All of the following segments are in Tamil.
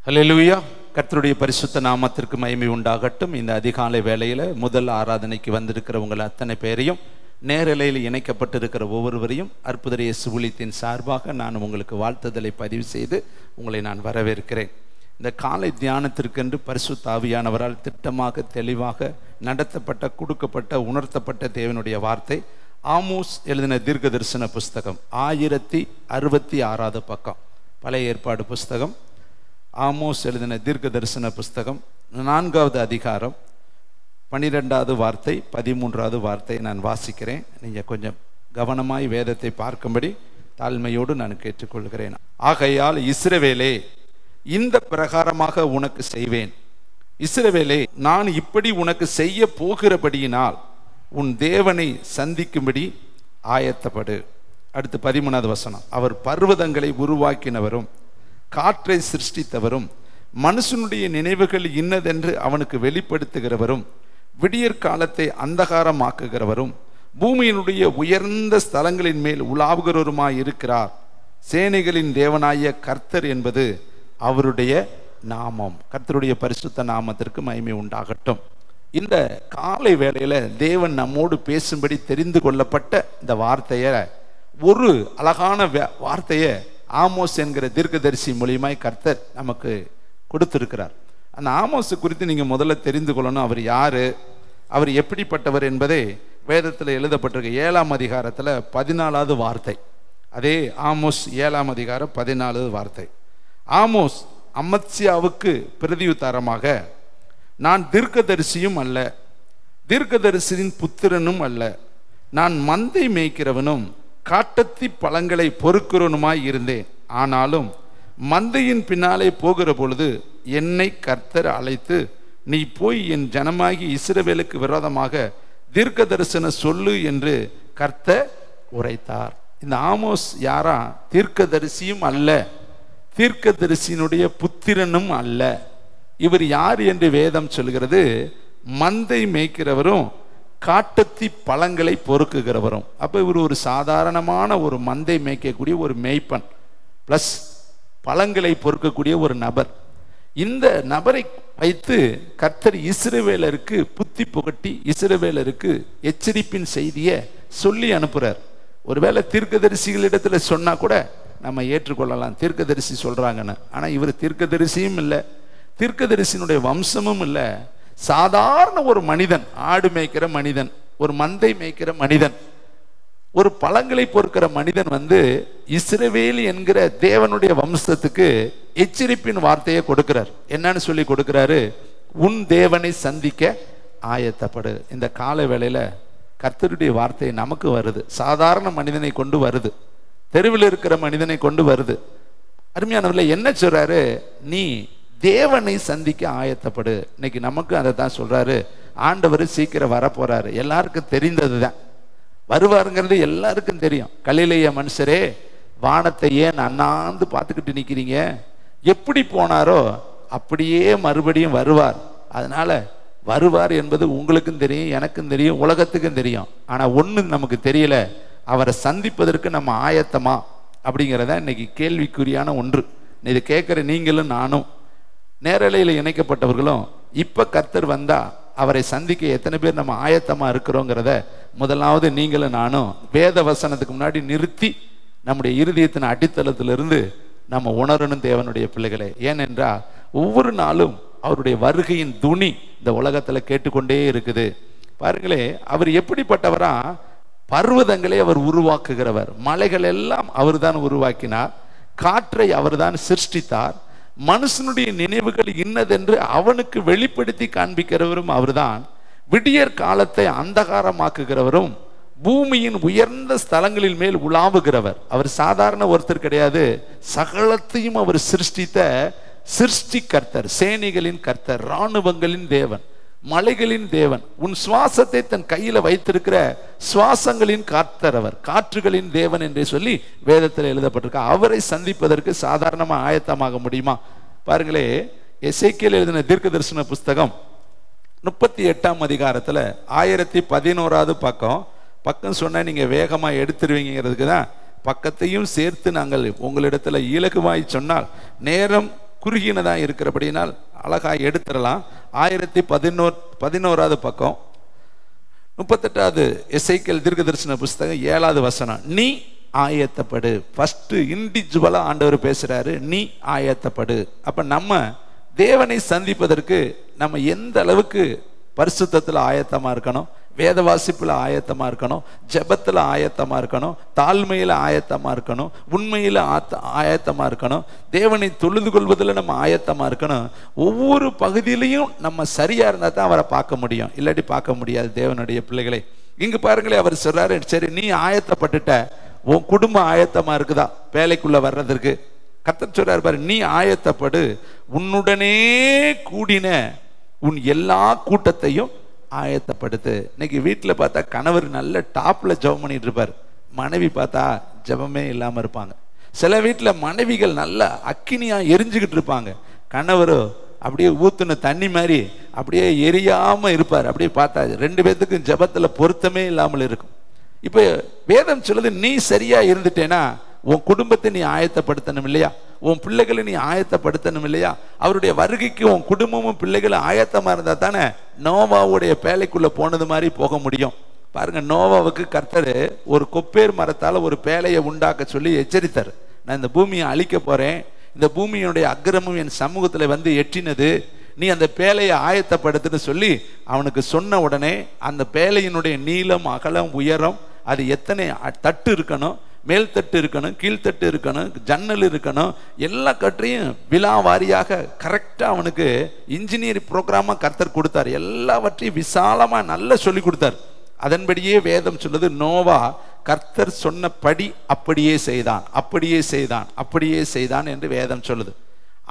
ஹல்லேலூயா. கர்த்தருடைய பரிசுத்த நாமத்திற்கு மகிமை உண்டாகட்டும். இந்த அதிகாலை வேளையில் முதல் ஆராதனைக்கு வந்திருக்கிற உங்கள் அத்தனை பேரையும், நேரலையில் இணைக்கப்பட்டிருக்கிற ஒவ்வொருவரையும் அற்புத இயேசு ஊழியத்தின் சார்பாக நான் உங்களுக்கு வாழ்த்துதலை பதிவு செய்து உங்களை நான் வரவேற்கிறேன். இந்த காலை தியானத்திற்கென்று பரிசுத்த ஆவியானவரால் திட்டமாக தெளிவாக நடத்தப்பட்ட, கொடுக்கப்பட்ட, உணர்த்தப்பட்ட தேவனுடைய வார்த்தை ஆமோஸ் எழுதின தீர்க்க தரிசன புஸ்தகம் 1066 பக்கம், பழைய ஏற்பாடு புஸ்தகம். ஆமோஸ் எழுதின தீர்க்க தரிசன புஸ்தகம் 4வது அதிகாரம் 12வது வார்த்தை 13வது வார்த்தை நான் வாசிக்கிறேன். நீங்கள் கொஞ்சம் கவனமாய் வேதத்தை பார்க்கும்படி தாழ்மையோடு நான் கேட்டுக்கொள்கிறேன். ஆகையால் இஸ்ரவேலே, இந்த பிரகாரமாக உனக்கு செய்வேன். இஸ்ரவேலே, நான் இப்படி உனக்கு செய்ய போகிறபடியினால் உன் தேவனை சந்திக்கும்படி ஆயத்தப்படு. அடுத்து 13வது வசனம். அவர் பர்வதங்களை உருவாக்கினவரும் காற்றை சிருஷ்டித்தவரும் மனுஷனுடைய நினைவுகள் இன்னதென்று அவனுக்கு வெளிப்படுத்துகிறவரும் விடியற் காலத்தை அந்தகாரமாக்குகிறவரும் பூமியினுடைய உயர்ந்த ஸ்தலங்களின் மேல் உலாவுகிறவருமாய் இருக்கிறார். சேனைகளின் தேவனாய கர்த்தர் என்பது அவருடைய நாமம். கர்த்தருடைய பரிசுத்த நாமத்திற்கு மகிமை உண்டாகட்டும். இந்த காலை வேளையில தேவன் நம்மோடு பேசும்படி தெரிந்து கொள்ளப்பட்ட இந்த வார்த்தையை, ஒரு அழகான வார்த்தையை ஆமோஸ் என்கிற தீர்க்கதரிசி மூலியமாய் கர்த்தர் நமக்கு கொடுத்திருக்கிறார். அந்த ஆமோஸ் குறித்து நீங்க முதல்ல தெரிந்து கொள்ளணும். அவர் யாரு, அவர் எப்படிப்பட்டவர் என்பதை வேதத்தில் எழுதப்பட்டிருக்கு. 7ஆம் அதிகாரத்தில் 14வது வார்த்தை. அதே ஆமோஸ் 7ஆம் அதிகாரம் 14வது வார்த்தை. ஆமோஸ் அமத்சியாவுக்கு பிரதியுத்தரமாக, நான் தீர்க்கதரிசியும் அல்ல, தீர்க்கதரிசியின் புத்திரனும் அல்ல, நான் மந்தை மேய்க்கிறவனும் காட்டத்தி பழங்களை பொறுக்கிறவனுமாய் இருந்தேன். ஆனாலும் மந்தையின் பின்னாலே போகிற பொழுது என்னை கர்த்தர் அழைத்து, நீ போய் என் ஜனமாகி இஸ்ரவேலுக்கு விரோதமாக தீர்க்க தரிசனம் சொல்லு என்று கர்த்தர் உரைத்தார். இந்த ஆமோஸ் யாரா? தீர்க்கதரிசியும் அல்ல, தீர்க்கதரிசியினுடைய புத்திரனும் அல்ல. இவர் யார் என்று வேதம் சொல்கிறது? மந்தை மேய்க்கிறவரும் காட்டத்தி பழங்களை பொறுக்குகிறவரும். அப்போ இவர் ஒரு சாதாரணமான ஒரு மந்தை மேய்க்கக்கூடிய ஒரு மேய்ப்பன் பிளஸ் பழங்களை பொறுக்கக்கூடிய ஒரு நபர். இந்த நபரை வைத்து கர்த்தர் இஸ்ரவேலருக்கு புத்தி புகட்டி, இஸ்ரவேலருக்கு எச்சரிப்பின் செய்தியை சொல்லி அனுப்புறார். ஒருவேளை தீர்க்கதரிசிகளிடத்துல சொன்னா கூட நம்ம ஏற்றுக்கொள்ளலாம், தீர்க்கதரிசி சொல்றாங்கன்னு. ஆனா இவர் தீர்க்கதரிசியும் இல்லை, தீர்க்கதரிசியினுடைய வம்சமும் இல்லை. சாதாரண ஒரு மனிதன், ஆடு மேய்க்கிற மனிதன், ஒரு மந்தை மேய்க்கிற மனிதன், ஒரு பழங்களை பொறுக்கிற மனிதன் இஸ்ரவேல் என்கிற தேவனுடைய வம்சத்துக்கு எச்சரிப்பின் வார்த்தையை கொடுக்கிறார். என்னன்னு சொல்லி கொடுக்கிறாரு? உன் தேவனை சந்திக்க ஆயத்தப்படு. இந்த கால வேளையில கர்த்தருடைய வார்த்தை நமக்கு வருது. சாதாரண மனிதனை கொண்டு வருது, தெருவில் இருக்கிற மனிதனை கொண்டு வருது. அருமையானவர்களே, என்ன சொல்றாரு? நீ தேவனை சந்திக்க ஆயத்தப்படு. இன்னைக்கு நமக்கு அதை தான் சொல்றாரு. ஆண்டவர் சீக்கிரம் வரப்போறாரு. எல்லாருக்கும் தெரிந்ததுதான், வருவாருங்கிறது எல்லாருக்கும் தெரியும். கலிலேய மனுஷரே, வானத்தை ஏன் அண்ணாந்து பார்த்துக்கிட்டு நிற்கிறீங்க? எப்படி போனாரோ அப்படியே மறுபடியும் வருவார். அதனால வருவார் என்பது உங்களுக்கும் தெரியும், எனக்கும் தெரியும், உலகத்துக்கும் தெரியும். ஆனா ஒண்ணு நமக்கு தெரியல, அவரை சந்திப்பதற்கு நம்ம ஆயத்தமா அப்படிங்கிறத இன்னைக்கு கேள்விக்குறியான ஒன்று. இது கேட்கிற நீங்களும் நானும், நேரலையில் இணைக்கப்பட்டவர்களும், இப்ப கர்த்தர் வந்தா அவரை சந்திக்க எத்தனை பேர் நம்ம ஆயத்தமா இருக்கிறோங்கிறத முதலாவது நீங்களும் நானும் வேத வசனத்துக்கு முன்னாடி நிறுத்தி நம்முடைய இருதயத்தின் அடித்தளத்திலிருந்து நம்ம உணரணும் தேவனுடைய பிள்ளைகளே. ஏனென்றால் ஒவ்வொரு நாளும் அவருடைய வருகையின் துணி இந்த உலகத்துல கேட்டுக்கொண்டே இருக்குது. பாருங்களே, அவர் எப்படிப்பட்டவரா? பர்வதங்களை அவர் உருவாக்குகிறவர், மலைகள் எல்லாம் அவர் தான் உருவாக்கினார், காற்றை அவர் தான் சிருஷ்டித்தார், மனுஷனுடைய நினைவுகள் இன்னதென்று அவனுக்கு வெளிப்படுத்தி காண்பிக்கிறவரும் அவர்தான், விடியற் காலத்தை அந்தகாரமாக்குகிறவரும் பூமியின் உயர்ந்த ஸ்தலங்களின் மேல் உலாவுகிறவர். அவர் சாதாரண ஒருத்தர் கிடையாது, சகலத்தையும் அவர் சிருஷ்டித்த சிருஷ்டி கர்த்தர், சேனைகளின் கர்த்தர், இராணுவங்களின் தேவன், மலைகளின் தேவன், உன் சுவாசத்தை தன் கையில வைத்திருக்கிற சுவாசங்களின் கர்த்தர் அவர், காற்றுகளின் தேவன் என்று சொல்லி வேதத்தில் எழுதப்பட்டிருக்க. அவரை சந்திப்பதற்கு சாதாரணமா ஆயத்தமாக முடியுமா? பாருங்களே, எசேக்கியேல் எழுதின தீர்க்க தரிசன புஸ்தகம் 38ஆம் அதிகாரத்துல 1011வது பக்கம் சொன்னா நீங்க வேகமா எடுத்துருவீங்கிறதுக்கு தான் பக்கத்தையும் சேர்த்து நாங்கள் உங்களிடத்துல இலகுவாய் சொன்னால் நேரம் குறுகினதா இருக்கிறபடினால் அழகா எடுத்துடலாம். 1011வது பக்கம் 38வது எசேக்கியேல் தீர்க்கதரிசன புஸ்தகம் 7வது வசனம். நீ ஆயத்தப்படு. ஃபர்ஸ்ட் இண்டிவிஜுவலா ஆண்டவர் பேசுறாரு, நீ ஆயத்தப்படு. அப்ப நம்ம தேவனை சந்திப்பதற்கு நம்ம எந்த அளவுக்கு பரிசுத்தத்துல ஆயத்தமா இருக்கணும், வேத வாசிப்புல ஆயத்தமா இருக்கணும், ஜெபத்துல ஆயத்தமா இருக்கணும், தாழ்மையில ஆயத்தமா இருக்கணும், உண்மையில ஆயத்தமா இருக்கணும், தேவனை தொழுது கொள்வதில் நம்ம ஆயத்தமா இருக்கணும். ஒவ்வொரு பகுதியிலையும் நம்ம சரியா இருந்தா தான் அவரை பார்க்க முடியும், இல்லாட்டி பார்க்க முடியாது தேவனுடைய பிள்ளைகளை. இங்கு பாருங்களேன், அவர் சொல்றாரு, சரி நீ ஆயத்தப்பட்டுட்ட, உன் குடும்பம் ஆயத்தமா இருக்குதா வேலைக்குள்ள வர்றதற்கு? கர்த்தர் சொல்றாரு பாரு, நீ ஆயத்தப்படு, உன்னுடனே கூடின உன் எல்லா கூட்டத்தையும் ஆயத்தப்படுத்து. இன்னைக்கு வீட்டில் பார்த்தா கணவர் நல்ல டாப்ல ஜெபம் பண்ணிட்டு இருப்பார், மனைவி பார்த்தா ஜெபமே இல்லாம இருப்பாங்க. சில வீட்டில் மனைவிகள் நல்ல அக்கினியா எரிஞ்சுக்கிட்டு இருப்பாங்க, கணவரோ அப்படியே ஊத்துன தண்ணி மாதிரி அப்படியே எரியாம இருப்பார். அப்படியே பார்த்தா 2 பேத்துக்கும் ஜெபத்துல பொருத்தமே இல்லாமல் இருக்கும். இப்ப வேதம் சொல்லுது, நீ சரியா இருந்துட்டேனா உன் குடும்பத்தை நீ ஆயத்தப்படுத்தணும் இல்லையா, உன் பிள்ளைகளை நீ ஆயத்தப்படுத்தணும் இல்லையா. அவருடைய வருகைக்கு உன் குடும்பமும் பிள்ளைகளும் ஆயத்தமா இருந்தா தானே நோவாவுடைய பேழைக்குள்ள போனது மாதிரி போக முடியும். பாருங்க, நோவாவுக்கு கர்த்தர் ஒரு கொப்பேர் மரத்தால ஒரு பேழையை உண்டாக்க சொல்லி எச்சரித்தார். நான் இந்த பூமியை அழிக்க போறேன், இந்த பூமியினுடைய அக்கிரமம் என் சமூகத்துல வந்து எட்டினது, நீ அந்த பேழையை ஆயத்தப்படுத்துன்னு சொல்லி அவனுக்கு சொன்ன உடனே அந்த பேழையினுடைய நீளம், அகலம், உயரம், அது எத்தனை தட்டு இருக்கணும், மேல் தட்டு இருக்கணும், கீழ்த்தட்டு இருக்கணும், ஜன்னல் இருக்கணும், எல்லா கற்றையும் விழா வாரியாக கரெக்டா அவனுக்கு இன்ஜினியர் ப்ரோக்ராமா கர்த்தர் கொடுத்தார். எல்லாவற்றையும் விசாலமா நல்லா சொல்லி கொடுத்தார். அதன்படியே வேதம் சொல்லுது, நோவா கர்த்தர் சொன்னபடி அப்படியே செய்தான், அப்படியே செய்தான், அப்படியே செய்தான் என்று வேதம் சொல்லுது.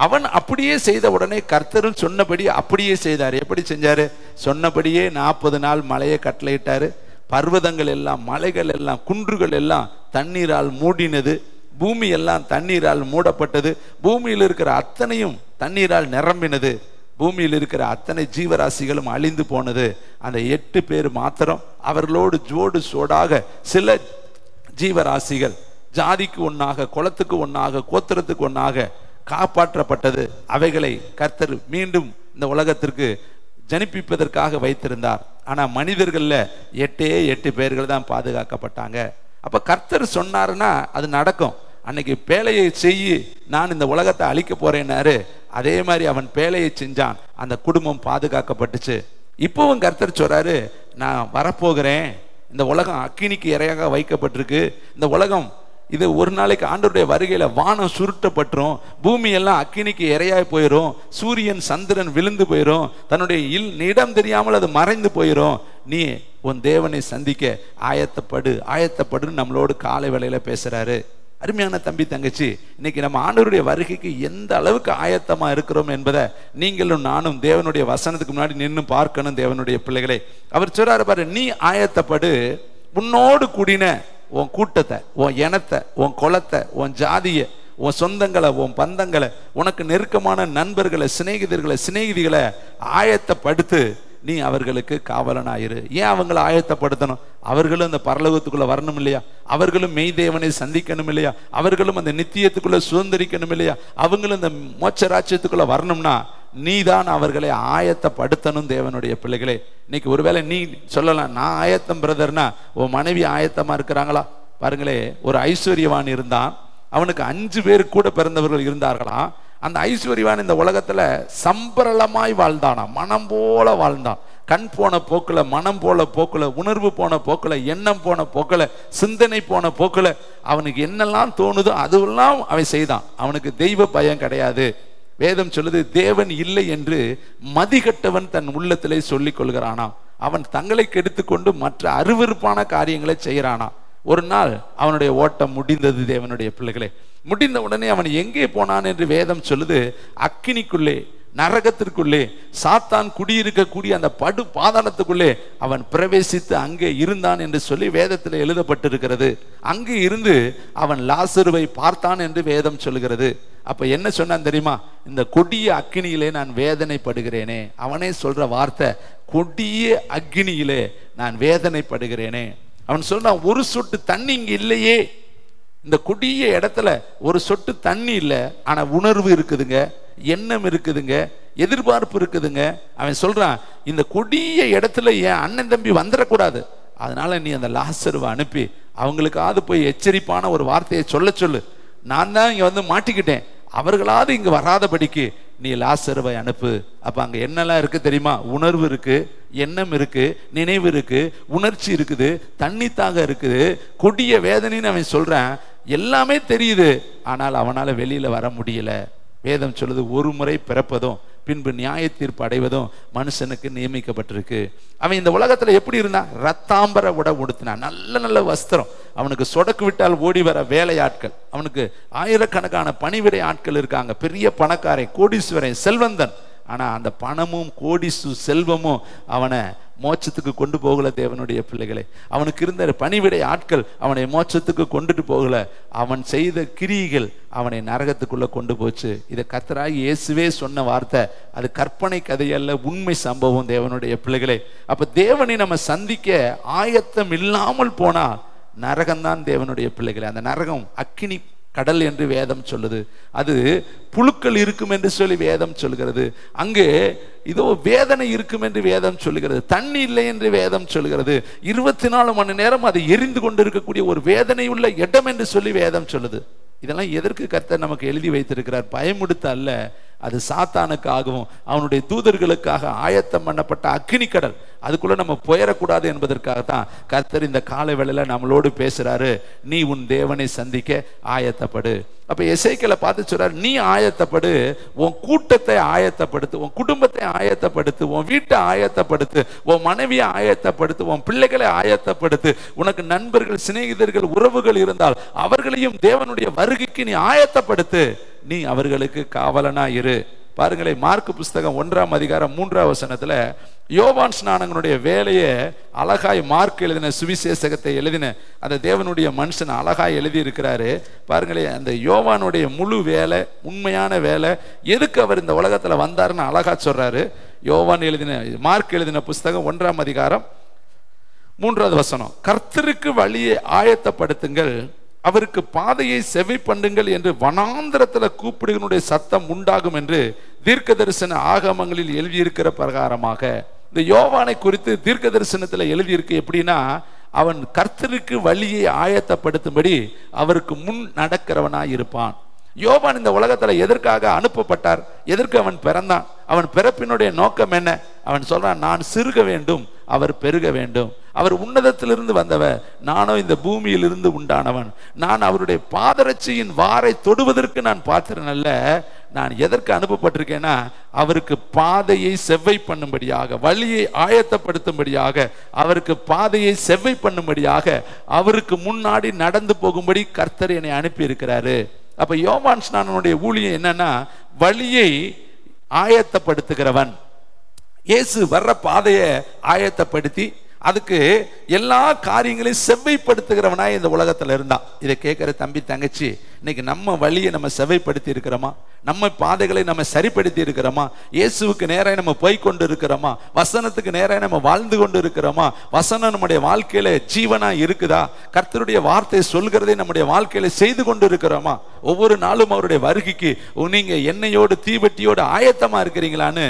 அவன் அப்படியே செய்த உடனே கர்த்தரும் சொன்னபடி அப்படியே செய்தார். எப்படி செஞ்சாரு? சொன்னபடியே 40 நாள் மலையை கட்டளையிட்டாரு. பர்வதங்கள் எல்லாம், மலைகள் எல்லாம், குன்றுகள் எல்லாம் தண்ணீரால் மூடினது, பூமி எல்லாம் தண்ணீரால் மூடப்பட்டது, பூமியில் இருக்கிற அத்தனையும் தண்ணீரால் நிரம்பினது, பூமியில் இருக்கிற அத்தனை ஜீவராசிகளும் அழிந்து போனது. அந்த 8 பேர் மாத்திரம், அவர்களோடு ஜோடு சோடாக சில ஜீவராசிகள் ஜாதிக்கு ஒன்னாக, குலத்துக்கு ஒன்னாக, கோத்திரத்துக்கு ஒன்னாக காப்பாற்றப்பட்டது. அவைகளை கர்த்தர் மீண்டும் இந்த உலகத்திற்கு ஜனிப்பிப்பதற்காக வைத்திருந்தார். ஆனா மனிதர்கள்ல 8 பேர்கள் தான் பாதுகாக்கப்பட்டாங்க. அப்ப கர்த்தர் சொன்னாருன்னா அது நடக்கும். அன்னைக்கு பேழையை செய்யி, நான் இந்த உலகத்தை அழிக்க போறேன்னாரு, அதே மாதிரி அவன் பேழையை செஞ்சான், அந்த குடும்பம் பாதுகாக்கப்பட்டுச்சு. இப்பவும் கர்த்தர் சொல்றாரு, நான் வரப்போகிறேன், இந்த உலகம் அக்கினிக்கு இரையாக வைக்கப்பட்டிருக்கு, இந்த உலகம் இது ஒரு நாளைக்கு ஆண்டவருடைய வருகையில வானம் சுருட்டப்பட்டுரும், பூமி எல்லாம் அக்கினிக்கு இரையாய் போயிடும், சூரியன் சந்திரன் விழுந்து போயிடும், தன்னுடைய இடம் தெரியாமல் அது மறைந்து போயிடும், நீ உன் தேவனை சந்திக்க ஆயத்தப்படு, ஆயத்தப்படுன்னு நம்மளோடு காலை வேளையில பேசுறாரு. அருமையான தம்பி தங்கச்சி, இன்னைக்கு நம்ம ஆண்டவருடைய வருகைக்கு எந்த அளவுக்கு ஆயத்தமா இருக்கிறோம் என்பதை நீங்களும் நானும் தேவனுடைய வசனத்துக்கு முன்னாடி நின்று பார்க்கணும். தேவனுடைய பிள்ளைகளை அவர் சொல்றாரு பாரு, நீ ஆயத்தப்படு, உன்னோடு கூடின உன் கூட்டத்தை, உன் இனத்தை, உன் குலத்தை, உன் ஜாதியை, உன் சொந்தங்களை, உன் பந்தங்களை, உனக்கு நெருக்கமான நண்பர்களை, சிநேகிதிகளை ஆயத்தப்படுத்து, நீ அவர்களுக்கு காவலனாயிரு. ஏன் அவங்களை ஆயத்தப்படுத்தணும்? அவர்களும் அந்த பரலோகத்துக்குள்ள வரணும் இல்லையா, அவர்களும் மெய் தேவனை சந்திக்கணும் இல்லையா, அவர்களும் அந்த நித்தியத்துக்குள்ள சுதந்திரிக்கணும் இல்லையா, அவங்களும் இந்த மோட்ச ராஜ்யத்துக்குள்ள வரணும்னா நீதான் அவர்களை ஆயத்தப்படுத்தணும். தேவனுடைய பிள்ளைகளே, இன்னைக்கு ஒருவேளை நீ சொல்லலாம், நான் ஆயத்தம் பிரதர்னா உன் மனைவி ஆயத்தமா இருக்கிறாங்களா? பாருங்களே, ஒரு ஐஸ்வர்யவான் இருந்தான், அவனுக்கு 5 பேர் கூட பிறந்தவர்கள் இருந்தார்களாம். அந்த ஐஸ்வர்யவான் இந்த உலகத்துல சம்பரளமாய் வாழ்ந்தானா, மனம் போல வாழ்ந்தான். கண் போன போக்குல, மனம் போல போக்குல, உணர்வு போன போக்குல, எண்ணம் போன போக்குல, சிந்தனை போன போக்குல, அவனுக்கு என்னெல்லாம் தோணுதோ அதுவெல்லாம் அவன் செய்தான். அவனுக்கு தெய்வ பயம் கிடையாது. வேதம் சொல்லுது, தேவன் இல்லை என்று மதிகட்டவன் தன் உள்ளத்திலே சொல்லிக் கொள்கிறானா, அவன் தங்களை கெடுத்துக்கொண்டு மற்ற அருவருப்பான காரியங்களை செய்யறானா. ஒரு நாள் அவனுடைய ஓட்டம் முடிந்தது. தேவனுடைய பிள்ளைகளே, முடிந்த உடனே அவன் எங்கே போனான் என்று வேதம் சொல்லுது, அக்கினிக்குள்ளே, நரகத்திற்குள்ளே, சாத்தான் குடியிருக்கக்கூடிய அந்த படு பாதாளத்துக்குள்ளே அவன் பிரவேசித்து அங்கே இருந்தான் என்று சொல்லி வேதத்தில் எழுதப்பட்டிருக்கிறது. அங்கே இருந்து அவன் லாசருவை பார்த்தான் என்று வேதம் சொல்கிறது. அப்ப என்ன சொன்னான் தெரியுமா? இந்த கொடிய அக்கினியிலே நான் வேதனைப்படுகிறேனே. அவனே சொல்ற வார்த்தை, கொடிய அக்கினியிலே நான் வேதனைப்படுகிறேனே. அவன் சொல்றான், ஒரு சொட்டு தண்ணி இங்க இல்லையே, இந்த கொடிய இடத்துல ஒரு சொட்டு தண்ணி இல்லை, ஆனா உணர்வு இருக்குதுங்க, எண்ணம் இருக்குதுங்க, எதிர்பார்ப்பு இருக்குதுங்க. அவன் சொல்றான், இந்த கொடிய இடத்துல என் அண்ணன் தம்பி வந்துடக்கூடாது, அதனால நீ அந்த லாசருவை அனுப்பி அவங்களுக்காவது போய் எச்சரிப்பான ஒரு வார்த்தையை சொல்லு. நான் தான் இங்க வந்து மாட்டிக்கிட்டேன், அவர்களாவது இங்க வராதபடிக்கு நீ லாசருவை அனுப்பு. அப்ப அங்க என்னெல்லாம் இருக்கு தெரியுமா? உணர்வு இருக்கு, எண்ணம் இருக்கு, நினைவு இருக்கு, உணர்ச்சி இருக்குது, தண்ணித்தாக இருக்குது, கொடிய வேதனைன்னு அவன் சொல்றான். எல்லாமே தெரியுது, ஆனால் அவனால வெளியில வர முடியல. வேதம் சொல்லுது, ஒரு முறை பிறப்பதும் பின்பு நியாய தீர்ப்பு அடைவதும் மனுஷனுக்கு நியமிக்கப்பட்டிருக்கு. அவன் இந்த உலகத்துல எப்படி இருந்தான்? ரத்தாம்பர உடை உடுத்தினான், நல்ல நல்ல வஸ்திரம். அவனுக்கு சொடக்கு விட்டால் ஓடி வர வேலையாட்கள், அவனுக்கு ஆயிரக்கணக்கான பணிவிடை ஆட்கள் இருக்காங்க, பெரிய பணக்காரன், கோடீஸ்வரன், செல்வந்தன். ஆனா அந்த பணமும் கோடிசு செல்வமும் அவனை மோட்சத்துக்கு கொண்டு போகல. தேவனுடைய பிள்ளைகளை, அவனுக்கு இருந்த பணிவிடை ஆட்கள் அவனை மோட்சத்துக்கு கொண்டுட்டு போகல. அவன் செய்த கிரியைகள் அவனை நரகத்துக்குள்ள கொண்டு போச்சு. இதை கர்த்தராகி இயேசுவே சொன்ன வார்த்தை, அது கற்பனை கதையல்ல, உண்மை சம்பவம். தேவனுடைய பிள்ளைகளை, அப்ப தேவனை நம்ம சந்திக்க ஆயத்தம் இல்லாமல் போனா நரகம்தான். தேவனுடைய பிள்ளைகளை, அந்த நரகம் அக்கினி கடல் என்று வேதம் சொல்லுது. அது புழுக்கள் இருக்கும் என்று சொல்லி வேதம் சொல்கிறது. அங்கே இதோ வேதனை இருக்கும் என்று வேதம் சொல்லுகிறது. தண்ணி இல்லை என்று வேதம் சொல்லுகிறது. 24 மணி நேரம் அது எரிந்து கொண்டிருக்கக்கூடிய ஒரு வேதனை உள்ள இடம் என்று சொல்லி வேதம் சொல்லுது. இதெல்லாம் எதற்கு கர்த்தர் நமக்கு எழுதி வைத்திருக்கிறார்? பயமுடுத்த அல்ல, அது சாத்தானுக்காகவும் அவனுடைய தூதர்களுக்காக ஆயத்தம் பண்ணப்பட்ட அக்கினி கடல். அதுக்குள்ள நம்ம போயிடக்கூடாது என்பதற்காகத்தான் கர்த்தர் இந்த காலை வேளையில நம்மளோடு பேசுறாரு. நீ உன் தேவனை சந்திக்க ஆயத்தப்படு. அப்ப எசேக்கியேலை பார்த்து சொல்றாரு, நீ ஆயத்தப்படு, உன் கூட்டத்தை ஆயத்தப்படுத்து, உன் குடும்பத்தை ஆயத்தப்படுத்து, உன் வீட்டை ஆயத்தப்படுத்து, உன் மனைவியை ஆயத்தப்படுத்து, உன் பிள்ளைகளை ஆயத்தப்படுத்து. உனக்கு நண்பர்கள், சிநேகிதர்கள், உறவுகள் இருந்தால் அவர்களையும் தேவனுடைய வருகைக்கு நீ ஆயத்தப்படுத்து. நீ அவர்களுக்கு காவலனா இரு. பாருங்களேன், மார்க்கு புஸ்தகம் 1ஆம் அதிகாரம் 3ஆம் வசனத்துல யோவான் ஸ்நானகனுடைய வேலையை அழகாய் மார்க் எழுதின சுவிசேஷகத்தை எழுதின அந்த தேவனுடைய மனுஷன் அழகாய் எழுதி இருக்கிறாரு. பாருங்களேன், அந்த யோவானுடைய முழு வேலை, உண்மையான வேலை, எதுக்கு அவர் இந்த உலகத்துல வந்தாருன்னு அழகா சொல்றாரு. யோவான் எழுதின, மார்க் எழுதின புஸ்தகம் 1ஆம் அதிகாரம் 3வது வசனம், கர்த்தருக்கு வழியை ஆயத்தப்படுத்துங்கள், அவருக்கு பாதையை செவி பண்ணுங்கள் என்று வனாந்திரத்துல கூப்பிடுகளுடைய சத்தம் உண்டாகும் என்று தீர்க்க தரிசன ஆகமங்களில் எழுதியிருக்கிற பிரகாரமாக. இந்த யோவானை குறித்து தீர்க்க தரிசனத்துல எழுதியிருக்கு. எப்படின்னா, அவன் கர்த்தருக்கு வழியை ஆயத்தப்படுத்தும்படி அவருக்கு முன் நடக்கிறவனாய் இருப்பான். யோவான் இந்த உலகத்துல எதற்காக அனுப்பப்பட்டார்? எதற்கு அவன் பிறந்தான்? அவன் பிறப்பினுடைய நோக்கம் என்ன? அவன் சொல்றான், நான் சிறுக வேண்டும், அவர் பெருக வேண்டும். அவர் உன்னதத்திலிருந்து வந்தவர், நானோ இந்த பூமியிலிருந்து உண்டானவன். நான் அவருடைய பாதரட்சியின் வாரை தொடுவதற்கு நான் பாத்திரன் அல்ல. நான் எதற்கு அனுப்பப்பட்டிருக்கேன்னா, அவருக்கு பாதையை செவ்வை பண்ணும்படியாக, வழியை ஆயத்தப்படுத்தும்படியாக, அவருக்கு பாதையை செவ்வை பண்ணும்படியாக, அவருக்கு முன்னாடி நடந்து போகும்படி கர்த்தர் என்னை அனுப்பி இருக்கிறாரு. அப்ப யோவான் ஸ்நானனுடைய ஊழியம் என்னன்னா, வழியை ஆயத்தப்படுத்துகிறவன். இயேசு வர்ற பாதையை ஆயத்தப்படுத்தி அதுக்கு எல்லா காரியங்களையும் செவ்வைப்படுத்துகிறவனாய் இந்த உலகத்துல இருந்தான். இதை கேட்கிற தம்பி தங்கச்சி, இன்னைக்கு நம்ம வழியை நம்ம செவ்வைப்படுத்தி இருக்கிறோமா? நம்ம பாதைகளை நம்ம சரிப்படுத்தி இருக்கிறோமா? இயேசுவுக்கு நேராக நம்ம போய் கொண்டு இருக்கிறோமா? வசனத்துக்கு நேராக நம்ம வாழ்ந்து கொண்டு இருக்கிறோமா? வசனம் நம்முடைய வாழ்க்கையில ஜீவனா இருக்குதா? கர்த்தருடைய வார்த்தை சொல்கிறதை நம்முடைய வாழ்க்கையில செய்து கொண்டு இருக்கிறோமா? ஒவ்வொரு நாளும் அவருடைய வருகைக்கு நீங்க எண்ணெயோடு தீவட்டியோடு ஆயத்தமா இருக்கிறீங்களான்னு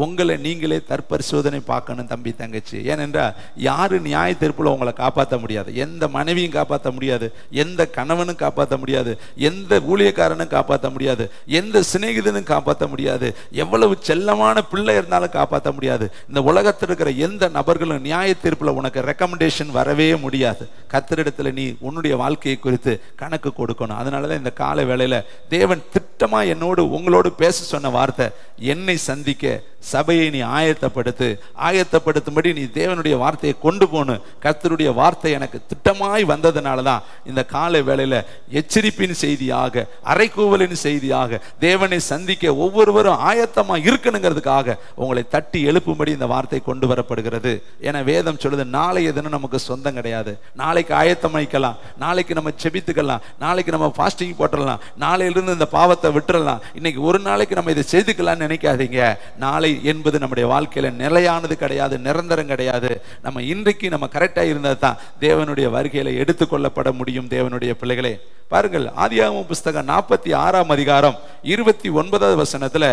உங்களை நீங்களே தற்பரிசோதனை பார்க்கணும் தம்பி தங்கச்சி. ஏனென்றால் யாரு நியாய தீர்ப்புல உங்களை காப்பாற்ற முடியாது. எந்த மனைவியும் காப்பாற்ற முடியாது, எந்த கணவனும் காப்பாற்ற முடியாது, எந்த ஊழியக்காரனும் காப்பாற்ற முடியாது, எந்த சிநேகிதனும் காப்பாற்ற முடியாது, எவ்வளவு செல்லமான பிள்ளை இருந்தாலும் காப்பாற்ற முடியாது. இந்த உலகத்தில் இருக்கிற எந்த நபர்களும் நியாய தீர்ப்புல உனக்கு ரெக்கமெண்டேஷன் வரவே முடியாது. கர்த்தரிடத்துல நீ உன்னுடைய வாழ்க்கையை குறித்து கணக்கு கொடுக்கணும். அதனாலதான் இந்த காலை வேளையில தேவன் திட்டமா என்னோடு உங்களோடு பேச சொன்ன வார்த்தை, என்னை சந்திக்க சபையை நீ ஆயத்தப்படுத்தும்படி நீ தேவனுடைய வார்த்தையை கொண்டு போகணும். கர்த்தருடைய வார்த்தை எனக்கு திட்டமாய் வந்ததுனாலதான் இந்த காலை வேளையில எச்சரிப்பின் செய்தியாக, அறைகூவலின் செய்தியாக, தேவனை சந்திக்க ஒவ்வொருவரும் ஆயத்தமா இருக்கணுங்கிறதுக்காக உங்களை தட்டி எழுப்பும்படி இந்த வார்த்தை கொண்டு வரப்படுகிறது. என வேதம் சொல்லுது, நாளைய தினம் நமக்கு சொந்தம் கிடையாது. நாளைக்கு ஆயத்தமாய்க்கலாம், நாளைக்கு நம்ம செபித்துக்கலாம், நாளைக்கு நம்ம ஃபாஸ்டிங் போட்டுடலாம், நாளையிலிருந்து இந்த பாவத்தை விட்டுறலாம், இன்னைக்கு ஒரு நாளைக்கு நம்ம இதை செய்துக்கலாம்னு நினைக்காதீங்க. நாளை என்பது நம்முடைய வாழ்க்கையில நிலையானது கிடையாது, நிரந்தரம் கிடையாது. நம்ம இன்றைக்கு நம்ம கரெக்டா இருந்தா தான் தேவனுடைய வருகையில எடுத்துக்கொள்ளப்பட முடியும். தேவனுடைய பிள்ளைகளே, பாருங்கள், ஆதியாகமம் புஸ்தகம் 46ஆம் அதிகாரம் 29வது வசனத்துல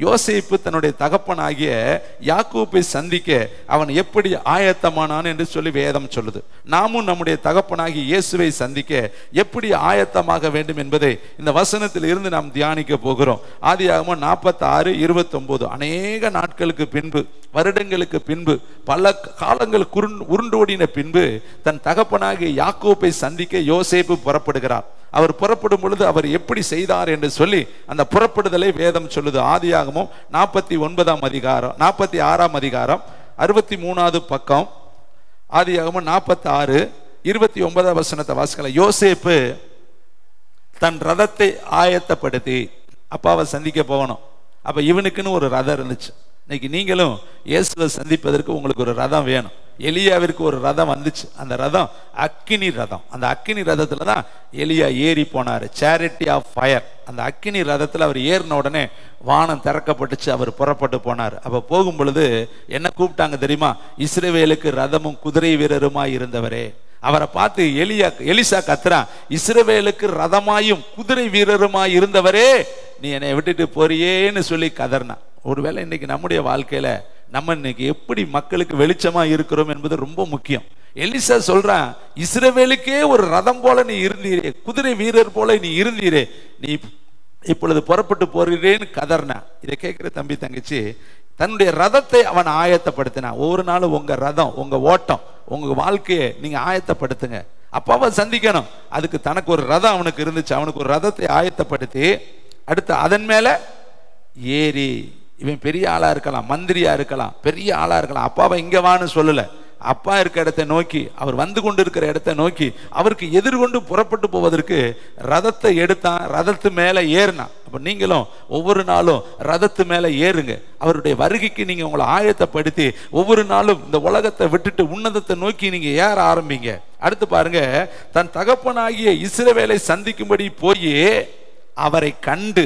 யோசேப்பு தன்னுடைய தகப்பனாகிய யாக்கோபை சந்திக்க அவன் எப்படி ஆயத்தமானான் என்று சொல்லி வேதம் சொல்லுது. நாமும் நம்முடைய தகப்பனாகிய இயேசுவை சந்திக்க எப்படி ஆயத்தமாக வேண்டும் என்பதை இந்த வசனத்தில் இருந்து நாம் தியானிக்க போகிறோம். ஆதியாகமம் 46:29. அநேக நாட்களுக்கு பின்பு, வருடங்களுக்கு பின்பு, பல காலங்கள் உருண்டோடின பின்பு தன் தகப்பனாகிய யாக்கோபை சந்திக்க யோசேப்பு புறப்படுகிறார். அவர் புறப்படும் பொழுது அவர் எப்படி செய்தார் என்று சொல்லி அந்த புறப்படுதலை வேதம் சொல்லுது. ஆதியாகமம் 46ஆம் அதிகாரம் 63வது பக்கம். ஆதியாகமம் 46:29 வசனத்தை வாசிக்கலாம். யோசேப்பு தன் ரதத்தை ஆயத்தப்படுத்தி, அப்பாவை சந்திக்க போகணும். அப்ப இவனுக்குன்னு ஒரு ரதம் இருந்துச்சு. இன்னைக்கு நீங்களும் இயேசுவை சந்திப்பதற்கு உங்களுக்கு ஒரு ரதம் வேணும். எலியாவிற்கு ஒரு ரதம் வந்துச்சு. அந்த ரதம் அக்கினி ரதம். அந்த அக்கினி ரதத்துல தான் எலியா ஏறி போனார். Chariot of fire. அந்த அக்கினி ரதத்துல அவர் ஏறின உடனே வானம் திறக்கப்பட்டுச்சு. அவர் புறப்பட்டு போனார். அப்ப போகும் பொழுது என்ன கூப்பிட்டாங்க தெரியுமா? இஸ்ரவேலுக்கு ரதமும் குதிரை வீரருமாய் இருந்தவரே. அவரை பார்த்து எலிசா கத்துறான், இஸ்ரவேலுக்கு ரதமாயும் குதிரை வீரருமாய் இருந்தவரே, நீ என்னை விட்டுட்டு போறியேன்னு சொல்லி கதறினான். ஒருவேளை இன்னைக்கு நம்முடைய வாழ்க்கையில நம்ம இன்னைக்கு எப்படி மக்களுக்கு வெளிச்சமா இருக்கிறோம் என்பது ரொம்ப முக்கியம். எலிசா சொல்றான், இஸ்ரவேலுக்கே ஒரு ரதம் போல நீ இருந்தீரே, குதிரை வீரர் போல நீ இருந்தீரே, நீ இப்பொழுது புறப்பட்டு போறீரேன்னு கதறினா. இதை கேட்கிற தம்பி தங்கச்சி, தன்னுடைய ரதத்தை அவன் ஆயத்தப்படுத்தினான். ஒவ்வொரு நாளும் உங்க ரதம், உங்க ஓட்டம், உங்க வாழ்க்கையை நீங்க ஆயத்தப்படுத்துங்க. அப்பாவை சந்திக்கணும். அதுக்கு தனக்கு ஒரு ரதம் அவனுக்கு இருந்துச்சு. அவனுக்கு ஒரு ரதத்தை ஆயத்தப்படுத்தி அடுத்து அதன் மேல ஏறி, இவன் பெரிய ஆளா இருக்கலாம், மந்திரியா இருக்கலாம், பெரிய ஆளா இருக்கலாம், அப்பாவை இங்க வான்னு சொல்லல. அப்பா இருக்க இடத்தை நோக்கி, அவர் வந்து கொண்டு இருக்கிற இடத்தை நோக்கி அவருக்கு எதிர்கொண்டு புறப்பட்டு போவதற்கு ரதத்தை எடுத்தான். ரதத்து மேல ஏறினான். அப்ப நீங்களும் ஒவ்வொரு நாளும் ரதத்து மேல ஏறுங்க. அவருடைய வருகைக்கு நீங்க உங்களை ஆயத்தப்படுத்தி ஒவ்வொரு நாளும் இந்த உலகத்தை விட்டுட்டு உன்னதத்தை நோக்கி நீங்க ஏற ஆரம்பிங்க. அடுத்து பாருங்க, தன் தகப்பனாகிய இஸ்ரவேலை சந்திக்கும்படி போய் அவரை கண்டு,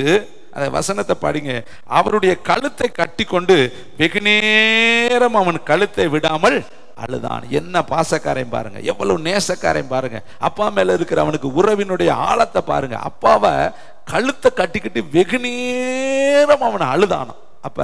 அந்த வசனத்தை பாடிங்க, அவருடைய கழுத்தை கட்டி கொண்டு வெகு நேரம் அவன் கழுத்தை விடாமல் அழுதான். என்ன பாசக்காரையும் பாருங்க, எவ்வளவு நேசக்காரையும் பாருங்க, அப்பா மேல இருக்கிற அவனுக்கு உறவினுடைய ஆழத்தை பாருங்க. அப்பாவை கழுத்தை கட்டிக்கிட்டு வெகு நேரம் அவன் அழுதானான். அப்ப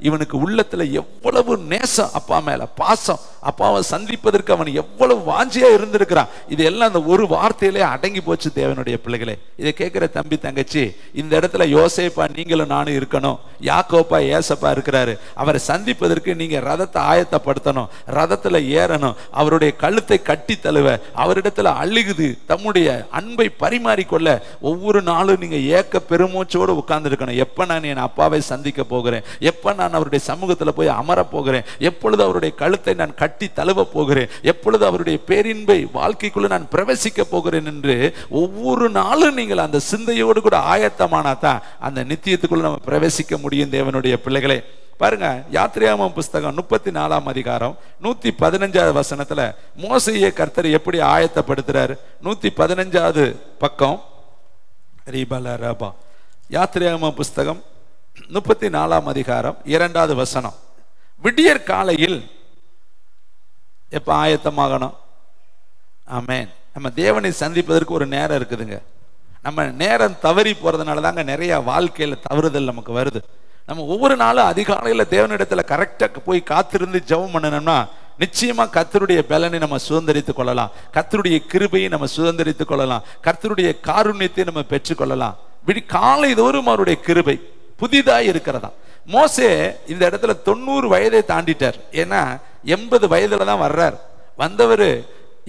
இவனுக்கு உள்ளத்துல எவ்வளவு நேசம், அப்பா மேல பாசம், அப்பாவை சந்திப்பதற்கு அவன் எவ்வளவு வாஞ்சியா இருந்திருக்கிறான். இது எல்லாம் அந்த ஒரு வார்த்தையிலே அடங்கி போச்சு. தேவனுடைய பிள்ளைகளே, இதை கேட்கிற தம்பி தங்கச்சி, இந்த இடத்துல யோசேப்பா நீங்களும் நானும் இருக்கணும். யாக்கோப்பா ஏசப்பா இருக்கிறாரு. அவரை சந்திப்பதற்கு நீங்க ரதத்தை ஆயத்தப்படுத்தணும், ரதத்துல ஏறணும், அவருடைய கழுத்தை கட்டி தழுவ, அவரிடத்துல அழுகுது தம்முடைய அன்பை பரிமாறிக்கொள்ள ஒவ்வொரு நாளும் நீங்க ஏக்க பெருமூச்சோடு உட்கார்ந்து இருக்கணும். எப்ப நான் என் அப்பாவை சந்திக்க போகிறேன், எப்ப நான் அவருடைய சமூகத்துல போய் அமர போகிறேன், எப்பொழுது அவருடைய கழுத்தை நான் கட்டி தழுவ போகிறேன், எப்பொழுது அவருடைய பேரின்பை வாழ்க்கைக்குள்ள நான் பிரவேசிக்க போகிறேன் என்று ஒவ்வொரு நாளும் நீங்கள் அந்த சிந்தையோடு கூட ஆயத்தமானாதான் அந்த நித்தியத்துக்குள்ள நம்ம பிரவேசிக்க முடியும். தேவனுடைய பிள்ளைகளே, பாருங்க, யாத்திராகமம் புஸ்தகம் 34ஆம் அதிகாரம் 115வது வசனத்துல மோசேயை கர்த்தர் எப்படி ஆயத்தப்படுத்துறாரு. 115வது பக்கம், யாத்திராகமம் புஸ்தகம் 34ஆம் அதிகாரம் 2வது வசனம். விடியற் காலையில் எப்ப ஆயத்தமாகணும்? ஆமென். நம்ம தேவனை சந்திப்பதற்கு ஒரு நேரம் இருக்குதுங்க. நம்ம நேரம் தவறி போறதுனால தாங்க நிறைய வாழ்க்கையில தவறுதல் நமக்கு வருது. நம்ம ஒவ்வொரு நாளும் அதிகாலையில தேவனிடத்துல கரெக்டா போய் காத்திருந்து ஜெபம் பண்ணணும்னா நிச்சயமா கர்த்தருடைய பலனை நம்ம சுதந்திரித்துக் கொள்ளலாம், கர்த்தருடைய கிருபையை நம்ம சுதந்திரித்துக் கொள்ளலாம், கர்த்தருடைய காருண்யத்தை நம்ம பெற்றுக்கொள்ளலாம். காலை தோறும் அவருடைய கிருபை புதிதாய் இருக்கிறதா. மோசே இந்த இடத்துல 90 வயதை தாண்டிட்டார். ஏன்னா 80 வயதுல தான் வர்றார். வந்தவர்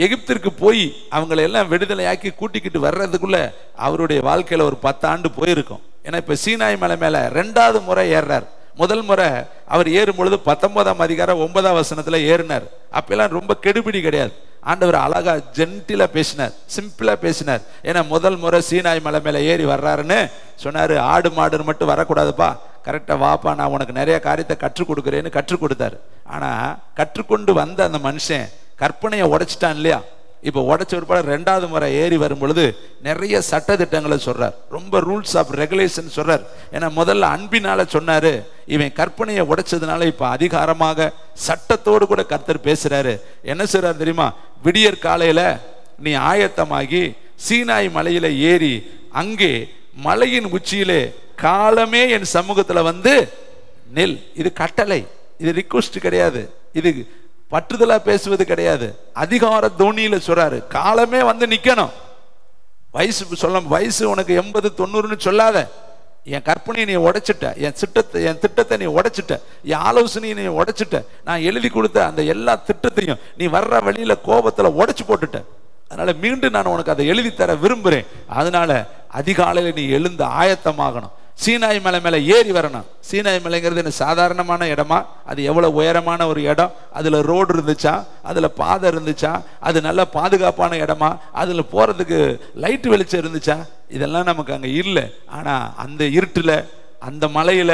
எகிப்திற்கு போய் அவங்களை எல்லாம் விடுதலையாக்கி கூட்டிக்கிட்டு வர்றதுக்குள்ள அவருடைய வாழ்க்கையில ஒரு 10 ஆண்டு போயிருக்கும். ஏன்னா இப்ப சீனாய் மலை மேல 2வது முறை ஏறார். முதல் முறை அவர் ஏறும் பொழுது 19ஆம் அதிகாரம் 9ஆம் வசனத்துல ஏறினார். அப்பெல்லாம் ரொம்ப கெடுபிடி கிடையாது. ஆண்டவர் அழகா ஜென்டிலா பேசினார், சிம்பிளா பேசினார். ஏன்னா முதல் முறை சீனாய் மலை மேல ஏறி வர்றாருன்னு சொன்னாரு. ஆடு மாடுன்னு மட்டும் வரக்கூடாதுப்பா, கரெக்டா வாப்பா, நான் உனக்கு நிறைய காரியத்தை கற்றுக் கொடுக்குறேன்னு கற்றுக் கொடுத்தாரு. ஆனா கற்றுக்கொண்டு வந்த அந்த மனுஷன் கற்பனையை உடைச்சிட்டான் இல்லையா? இப்போ உடைச்ச ஒருபாடு 2வது முறை ஏறி வரும் பொழுது நிறைய சட்ட திட்டங்களை சொல்றார், ரொம்ப ரூல்ஸ் ஆஃப் ரெகுலேஷன் சொல்றார். ஏன்னா முதல்ல அன்பினால சொன்னாரு, இவன் கற்பனையை உடைச்சதுனால இப்ப அதிகாரமாக சட்டத்தோடு கூட கர்த்தர் பேசுறாரு. என்ன செய்றாரு தெரியுமா? விடியற் காலையில நீ ஆயத்தமாகி சீனாய் மலையில ஏறி அங்கே மலையின் உச்சியிலே காலமே என் சமூகத்துல வந்து நெல். இது கட்டளை, இது ரிக்வெஸ்ட் கிடையாது, இது பற்றுதலா பேசுவது கிடையாது, அதிகார தோனியில சொல்றாரு. காலமே வந்து நிக்கணும். வயசு உனக்கு 80-90ன்னு சொல்லாத. என் கற்பனையை நீ உடைச்சிட்ட, என் திட்டத்தை நீ உடைச்சிட்ட, என் ஆலோசனையை நீ உடைச்சிட்ட, நான் எழுதி கொடுத்த அந்த எல்லா திட்டத்தையும் நீ வர்ற வழியில கோபத்துல உடைச்சு போட்டுட்ட. அதனால மீண்டும் நான் உனக்கு அதை எழுதி தர விரும்புறேன். அதனால அதிகாலையில நீ எழுந்து ஆயத்தமாகணும். சீனாய் மலை மேல ஏறி வரணும். சீனாய் மலைங்கிறது என்ன சாதாரணமான இடமா? அது எவ்வளவு உயரமான ஒரு இடம், அதுல ரோடு இருந்துச்சா, அதுல பாதை இருந்துச்சா, அது நல்ல பாதுகாப்பான இடமா, அதுல போறதுக்கு லைட் வெளிச்சம் இருந்துச்சா? இதெல்லாம் நமக்கு அங்க இல்லை. ஆனா அந்த இருட்டுல, அந்த மலையில,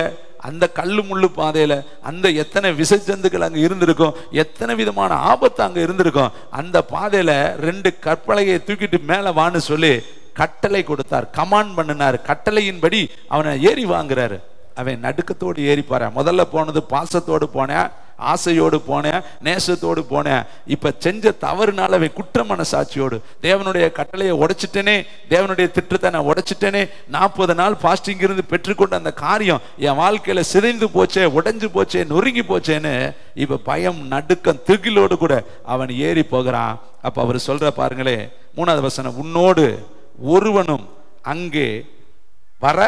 அந்த கல்லு முள்ளு பாதையில அந்த எத்தனை விசஜந்துக்கள் அங்க இருந்திருக்கும், எத்தனை விதமான ஆபத்து அங்க இருந்திருக்கும். அந்த பாதையில 2 கற்பலகையை தூக்கிட்டு மேல வான்னு சொல்லி கட்டளை கொடுத்தார், கமாண்ட் பண்ணினார். கட்டளையின்படி அவனை ஏறி வாங்குறாரு. அவன் நடுக்கத்தோடு ஏறி பாரு. முதல்ல போனது பாசத்தோடு போனேன், ஆசையோடு போனேன், நேசத்தோடு போனேன். இப்ப செஞ்ச தவறுனால அவன் குற்ற மனசாட்சியோடு, தேவனுடைய கட்டளையை உடைச்சிட்டேனே, தேவனுடைய திட்டத்தை நான் உடைச்சிட்டேனே, 40 நாள் பாஸ்டிங் இருந்து பெற்றுக்கொண்ட அந்த காரியம் என் வாழ்க்கையில சிதைந்து போச்சே, உடைஞ்சு போச்சே, நொறுங்கி போச்சேன்னு இப்ப பயம், நடுக்கம், திகிலோடு கூட அவன் ஏறி போகிறான். அப்ப அவர் சொல்ற பாருங்களே 3வது வசனம், உன்னோடு ஒருவனும் அங்கே வர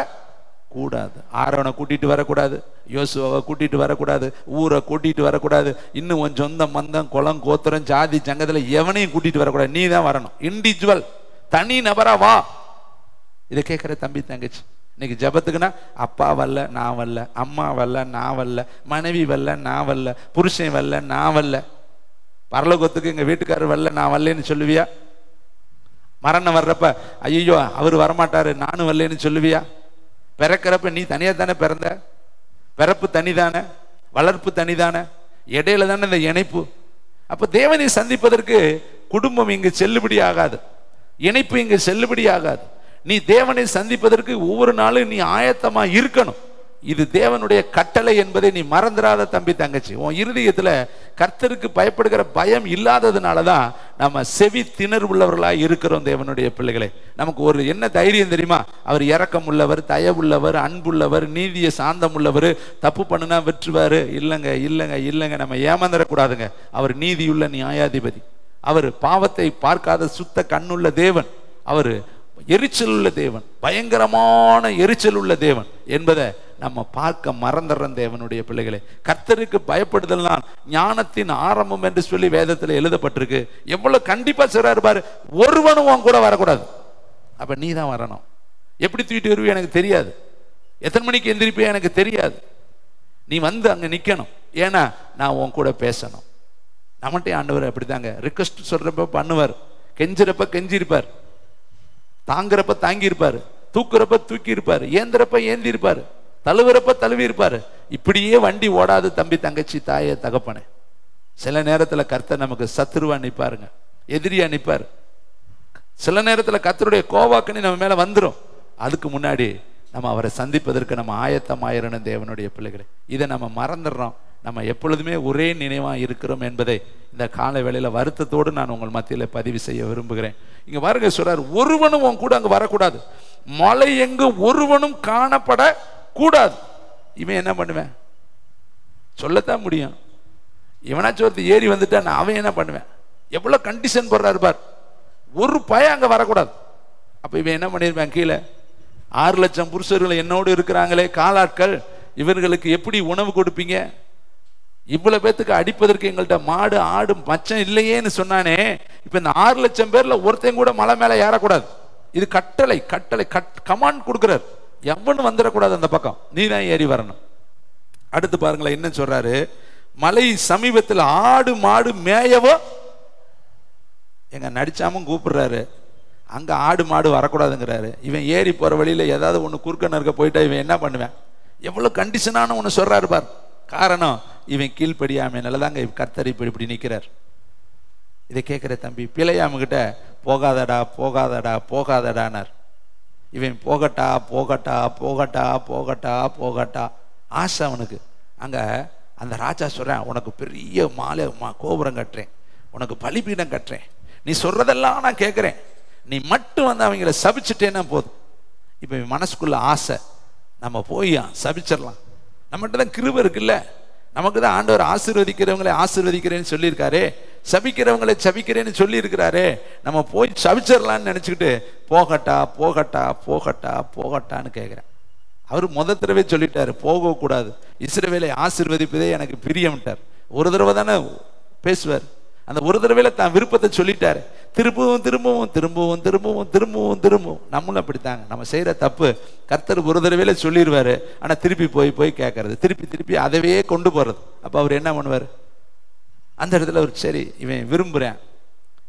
கூடாது. ஆரோனை கூட்டிட்டு வரக்கூடாது, யோசுவாவை கூட்டிட்டு வரக்கூடாது, ஊரை கூட்டிட்டு வரக்கூடாது, இன்னும் உன் சொந்த மந்தம் குளம் கோத்திரம் ஜாதி சங்கத்துல எவனையும் கூட்டிட்டு வரக்கூடாது. நீ தான் வரணும், இண்டிவிஜுவல், தனி நபரா வா. இதை கேட்கிற தம்பி தங்கச்சி, இன்னைக்கு ஜபத்துக்குன்னா அப்பா வரல நான் வரல, அம்மா வரல நான் வரல, மனைவி வரல நான் வரல, புருஷன் வரல நான் வரல. பரலோகத்துக்கு எங்க வீட்டுக்காரர் வரல நான் வரலன்னு சொல்லுவியா? மரணம் வர்றப்ப ஐயோ அவர் வரமாட்டாரு நானும் வரலன்னு சொல்லுவியா? பிறக்கிறப்ப நீ தனியா தானே பிறந்த, பிறப்பு தனிதானே, வளர்ப்பு தனிதானே, இடையில தானே இந்த இணைப்பு. அப்ப தேவனை சந்திப்பதற்கு குடும்பம் இங்கு செல்லுபடி ஆகாது, இணைப்பு இங்கு செல்லுபடி ஆகாது. நீ தேவனை சந்திப்பதற்கு ஒவ்வொரு நாளும் நீ ஆயத்தமா இருக்கணும். இது தேவனுடைய கட்டளை என்பதை நீ மறந்துடாத தம்பி தங்கச்சி. உன் இருதயத்துல கர்த்தருக்கு பயப்படுகிற பயம் இல்லாததுனாலதான் நம்ம செவி திணறு உள்ளவர்களாக இருக்கிறோம். தேவனுடைய பிள்ளைகளே, நமக்கு ஒரு என்ன தைரியம் தெரியுமா? அவர் இரக்கம் உள்ளவர், தயவுள்ளவர், அன்புள்ளவர், நீதிய சாந்தம் உள்ளவர், தப்பு பண்ணுனா வெற்றுவாரு. இல்லைங்க இல்லைங்க இல்லைங்க, நம்ம ஏமாந்துடக்கூடாதுங்க. அவர் நீதியுள்ள நியாயாதிபதி, அவர் பாவத்தை பார்க்காத சுத்த கண்ணுள்ள தேவன், அவர் எரிச்சல் உள்ள தேவன், பயங்கரமான எரிச்சல் உள்ள தேவன் என்பதை நம்ம பார்க்க மறந்துடுறோம். தேவனுடைய பிள்ளைகளே, கர்த்தருக்கு பயப்படுதல் தான் ஞானத்தின் ஆரம்பம் என்று சொல்லி வேதத்தில் எழுதப்பட்டிருக்கு. எவ்வளவு கண்டிப்பா சொல்றாரு பாரு, ஒருவனும் உன் கூட வரக்கூடாது. அப்ப நீ தான் வரணும். எப்படி தூக்கிட்டு வருவிய எனக்கு தெரியாது, எத்தனை மணிக்கு எந்திரிப்பிய எனக்கு தெரியாது. நீ வந்து அங்க நிக்கணும். ஏன்னா நான் உன் கூட பேசணும். நம்மகிட்ட ஆண்டவர் அப்படித்தாங்க ரிக்வெஸ்ட் சொல்றப்ப பண்ணுவார், கெஞ்சிறப்ப கெஞ்சிருப்பார், தாங்குறப்ப தாங்கி இருப்பாரு, தூக்குறப்ப தூக்கி இருப்பாரு, ஏந்திரப்ப ஏந்தி இருப்பாரு, தழுவுறப்ப தழுவி இருப்பாரு. இப்படியே வண்டி ஓடாது தம்பி தங்கச்சி, தாயே தகப்பனே. சில நேரத்துல கர்த்தர் நமக்கு சத்துருவா நிப்பாருங்க, எதிரியா நிப்பாரு. சில நேரத்துல கர்த்தருடைய கோவாக்கனி நம்ம மேல வந்துடும். அதுக்கு முன்னாடி நம்ம அவரை சந்திப்பதற்கு நம்ம ஆயத்தமாயிரணும். தேவனுடைய பிள்ளைகளை, இதை நம்ம மறந்துடுறோம். நம்ம எப்பொழுதுமே ஒரே நினைவா இருக்கிறோம் என்பதை இந்த காலை வேளையில வருத்தத்தோடு நான் உங்கள் மத்தியில பதிவு செய்ய விரும்புகிறேன். இங்க பாருங்க சொல்றாரு, ஒருவனும் உன் கூட அங்க வரக்கூடாது, மலை எங்கு ஒருவனும் காணப்பட கூடாது. இவன் என்ன பண்ணுவேன்? சொல்லத்தான் முடியும். இவனாச்சும் ஒருத்தர் ஏறி வந்துட்டான், அவன் என்ன பண்ணுவேன்? எவ்வளவு கண்டிஷன் போடுறாரு பார், ஒரு பய அங்க வரக்கூடாது. அப்ப இவன் என்ன பண்ணிருப்பேன்? கீழே 6 லட்சம் புருஷர்கள் என்னோடு இருக்கிறாங்களே காலாட்கள், இவர்களுக்கு எப்படி உணவு கொடுப்பீங்க? இவ்வளவு பேத்துக்கு அடிப்பதற்கு எங்கள்கிட்ட மாடு ஆடு மச்சம் இல்லையேன்னு சொன்னானே. இப்ப இந்த 6 லட்சம் பேர்ல ஒருத்தையும் கூட மலை மேல ஏறக்கூடாது. இது கட்டளை, கட்டளை கமாண்ட் கொடுக்கிறார். எவனும் வந்துடக்கூடாது அந்த பக்கம், நீ தான் ஏறி வரணும். அடுத்து பாருங்களேன் என்ன சொல்றாரு, மலை சமீபத்தில் ஆடு மாடு மேயவோ. எங்க நடிச்சாமும் கூப்பிடுறாரு, அங்க ஆடு மாடு வரக்கூடாதுங்கிறாரு. இவன் ஏறி போற வழியில ஏதாவது ஒண்ணு குறுக்க நறுக்க போயிட்டா இவன் என்ன பண்ணுவேன்? எவ்வளவு கண்டிஷனான ஒண்ணு சொல்றாரு பார். காரணம், இவன் கீழ்படியாமைனாலதாங்க கர்த்தர் இப்படி நிக்கிறார். இதை கேட்குற தம்பி பிழையாமகிட்ட போகாதடா போகாதடா போகாதடானார். இவன் போகட்டா போகட்டா போகட்டா போகட்டா போகட்டா ஆசை அவனுக்கு. அங்கே அந்த ராஜா சொல்கிறேன், உனக்கு பெரிய மாலை கோபுரம் கட்டுறேன், உனக்கு பலிபீடம் கட்டுறேன், நீ சொல்கிறதெல்லாம் நான் கேட்குறேன், நீ மட்டும் வந்து அவங்கள சபிச்சுட்டேன்னா போதும். இப்போ மனசுக்குள்ள ஆசை, நம்ம போய் சபிச்சிடலாம், நம்மகிட்ட தான் கிருபை இருக்குல்ல, நமக்கு தான் ஆண்டவர் ஆசீர்வதிக்கிறவங்களை ஆசீர்வதிக்கிறேன்னு சொல்லியிருக்காரு, சபிக்கிறவங்களை சபிக்கிறேன்னு சொல்லியிருக்கிறாரு, நம்ம போய் சபிச்சிடலான்னு நினச்சிக்கிட்டு போகட்டா போகட்டா போகட்டா போகட்டான்னு கேட்குறேன். அவர் தடவை சொல்லிட்டாரு போகக்கூடாது, இஸ்ரவேலை ஆசீர்வதிப்பதே எனக்கு பிரியம்ட்டார். ஒரு தடவை தானே பேசுவார், அந்த ஒரு தடவையில தான் விருப்பத்தை சொல்லிட்டாரு. திரும்பவும் திரும்பவும் திரும்பவும் திரும்பவும் திரும்பவும் திரும்பவும் நம்மளும் அப்படித்தாங்க. நம்ம செய்யற தப்பு கர்த்தர் ஒரு தடவையில சொல்லிடுவாரு, ஆனா திருப்பி போய் போய் கேட்கறது, திருப்பி திருப்பி அதவே கொண்டு போறது. அப்ப அவர் என்ன பண்ணுவார்? அந்த இடத்துல அவர் சரி இவன் விரும்புறேன்,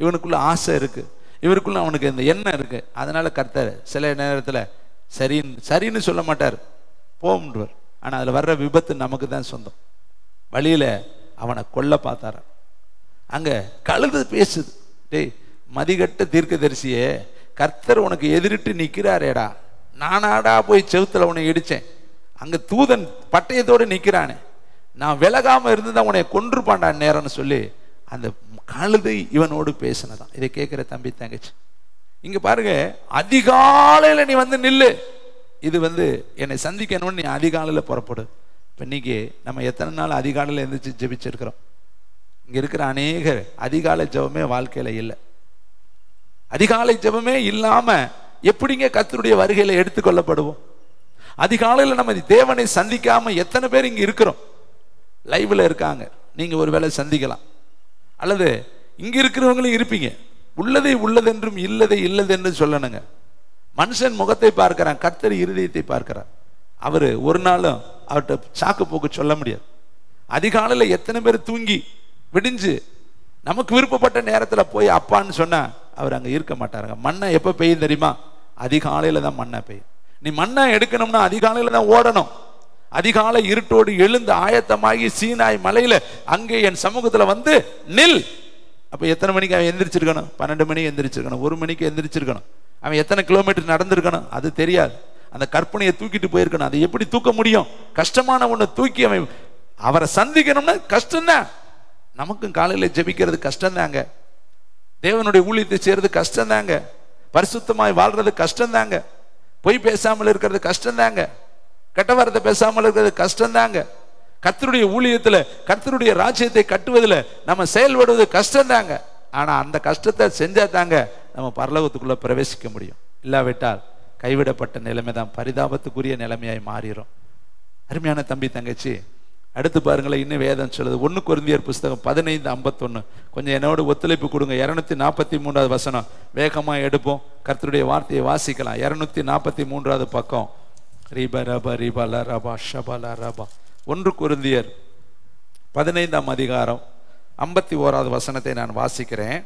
இவனுக்குள்ள ஆசை இருக்கு, இவருக்குள்ள அவனுக்கு இந்த எண்ணம் இருக்கு, அதனால கர்த்தர் சில நேரத்துல சரின்னு சொல்ல மாட்டார், போம்டுவார். ஆனா அதுல வர்ற விபத்து நமக்கு தான் சொந்தம். வழியில அவனை கொல்ல பார்த்தார. அங்க கழுது பேசுது, டேய் மதிகட்ட தீர்க்கதரிசியே, கர்த்தர் உனக்கு எதிரிட்டு நிக்கிறாரேடா, நானாடா போய் செவுத்துல உன்னை இடிச்சேன், அங்க தூதன் பட்டயத்தோடு நிக்கிறானே, நான் விலகாம இருந்துதான் உன்னை கொன்றுப்பான்டா நேரம்னு சொல்லி அந்த கழுதை இவனோடு பேசினதான். இதை கேட்கிற தம்பி தங்கச்சி, இங்க பாருங்க, அதிகாலையில நீ வந்து நில்லு, இது வந்து என்னை சந்திக்கணும்னு நீ அதிகாலையில புறப்படு. இப்ப இன்னைக்கு நம்ம எத்தனை நாள் அதிகாலையில எந்திரிச்சு ஜெபிச்சிருக்கிறோம்? இங்க இருக்கிற அநேகர் அதிகாலை ஜெபமே வாழ்க்கையில இல்லை. அதிகாலை ஜெபமே இல்லாம எப்படிங்க கர்த்தருடைய வருகையில எடுத்துக்கொள்ளப்படுவோம்? அதிகாலையில நம்ம தேவனை சந்திக்காம எத்தனை பேர் இங்க இருக்கிறோம்? லைவ்ல இருக்காங்க, நீங்க ஒருவேளை சந்திக்கலாம், அல்லது இங்க இருக்கிறவங்களும் இருப்பீங்க. உள்ளதை உள்ளதென்றும் இல்லதை இல்லதென்று சொல்லணுங்க. மனுஷன் முகத்தை பார்க்கிறான், கர்த்தர் இருதயத்தை பார்க்கிறார். அவரு ஒரு நாளும் அவர்கிட்ட சாக்கு போக்கு சொல்ல முடியாது. அதிகாலையில எத்தனை பேர் தூங்கி விடிஞ்சு நமக்கு விருப்பப்பட்ட நேரத்துல போய் அப்பான்னு சொன்னா அவர் அங்க இருக்க மாட்டாருங்க. மண்ணை எப்ப பெய்யும் தெரியுமா? அதிகாலையில தான் மண்ணை பெய்யும். நீ மண்ணை எடுக்கணும்னா அதிகாலையில தான் ஓடணும். அதிகாலை இருட்டோடு எழுந்து ஆயத்தமாகி சீனாய் மலையில அங்கே என் சமூகத்துல வந்து நில். அப்ப எத்தனை மணிக்கு அவன் எந்திரிச்சிருக்கணும்? 12 மணிக்கு எந்திரிச்சிருக்கணும், 1 மணிக்கு எந்திரிச்சிருக்கணும். அவன் எத்தனை கிலோமீட்டர் நடந்திருக்கணும் அது தெரியாது. அந்த கற்பனையை தூக்கிட்டு போயிருக்கணும். அதை எப்படி தூக்க முடியும்? கஷ்டமான ஒண்ணு தூக்கி அவன் அவரை சந்திக்கணும்னா கஷ்டம்தான். நமக்கும் காலையில ஜெபிக்கிறது கஷ்டம்தாங்க, தேவனுடைய ஊழியத்தை செய்யறது கஷ்டம்தாங்க, பரிசுத்தமாய் வாழ்றது கஷ்டம்தாங்க, பொய் பேசாமல் இருக்கிறது கஷ்டம்தாங்க, கெட்ட வார்த்தை பேசாமல் இருக்கிறது கஷ்டம்தாங்க, கர்த்தருடைய ஊழியத்துல கர்த்தருடைய ராஜ்யத்தை கட்டுவதில் நம்ம செயல்படுவது கஷ்டம்தாங்க. ஆனா அந்த கஷ்டத்தை செஞ்சா தாங்க நம்ம பரலோகத்துக்குள்ள பிரவேசிக்க முடியும். இல்லாவிட்டால் கைவிடப்பட்ட நிலைமை தான் பரிதாபத்துக்குரிய நிலைமையாய் மாறிடும். அருமையான தம்பி தங்கச்சி, அடுத்து பாருங்களேன், இன்னும் வேதம் சொல்லுது. 1 கொரிந்தியர் புஸ்தகம் 15:51. கொஞ்சம் என்னோட ஒத்துழைப்பு கொடுங்க. 243வது வசனம் வேகமா எடுப்போம், கர்த்தருடைய வார்த்தையை வாசிக்கலாம். 243வது பக்கம். ரீபா ரபா ரீபாலா ரபா ஷபாலா ரபா. 1 கொரிந்தியர் 15ஆம் அதிகாரம் 51வது வசனத்தை நான் வாசிக்கிறேன்.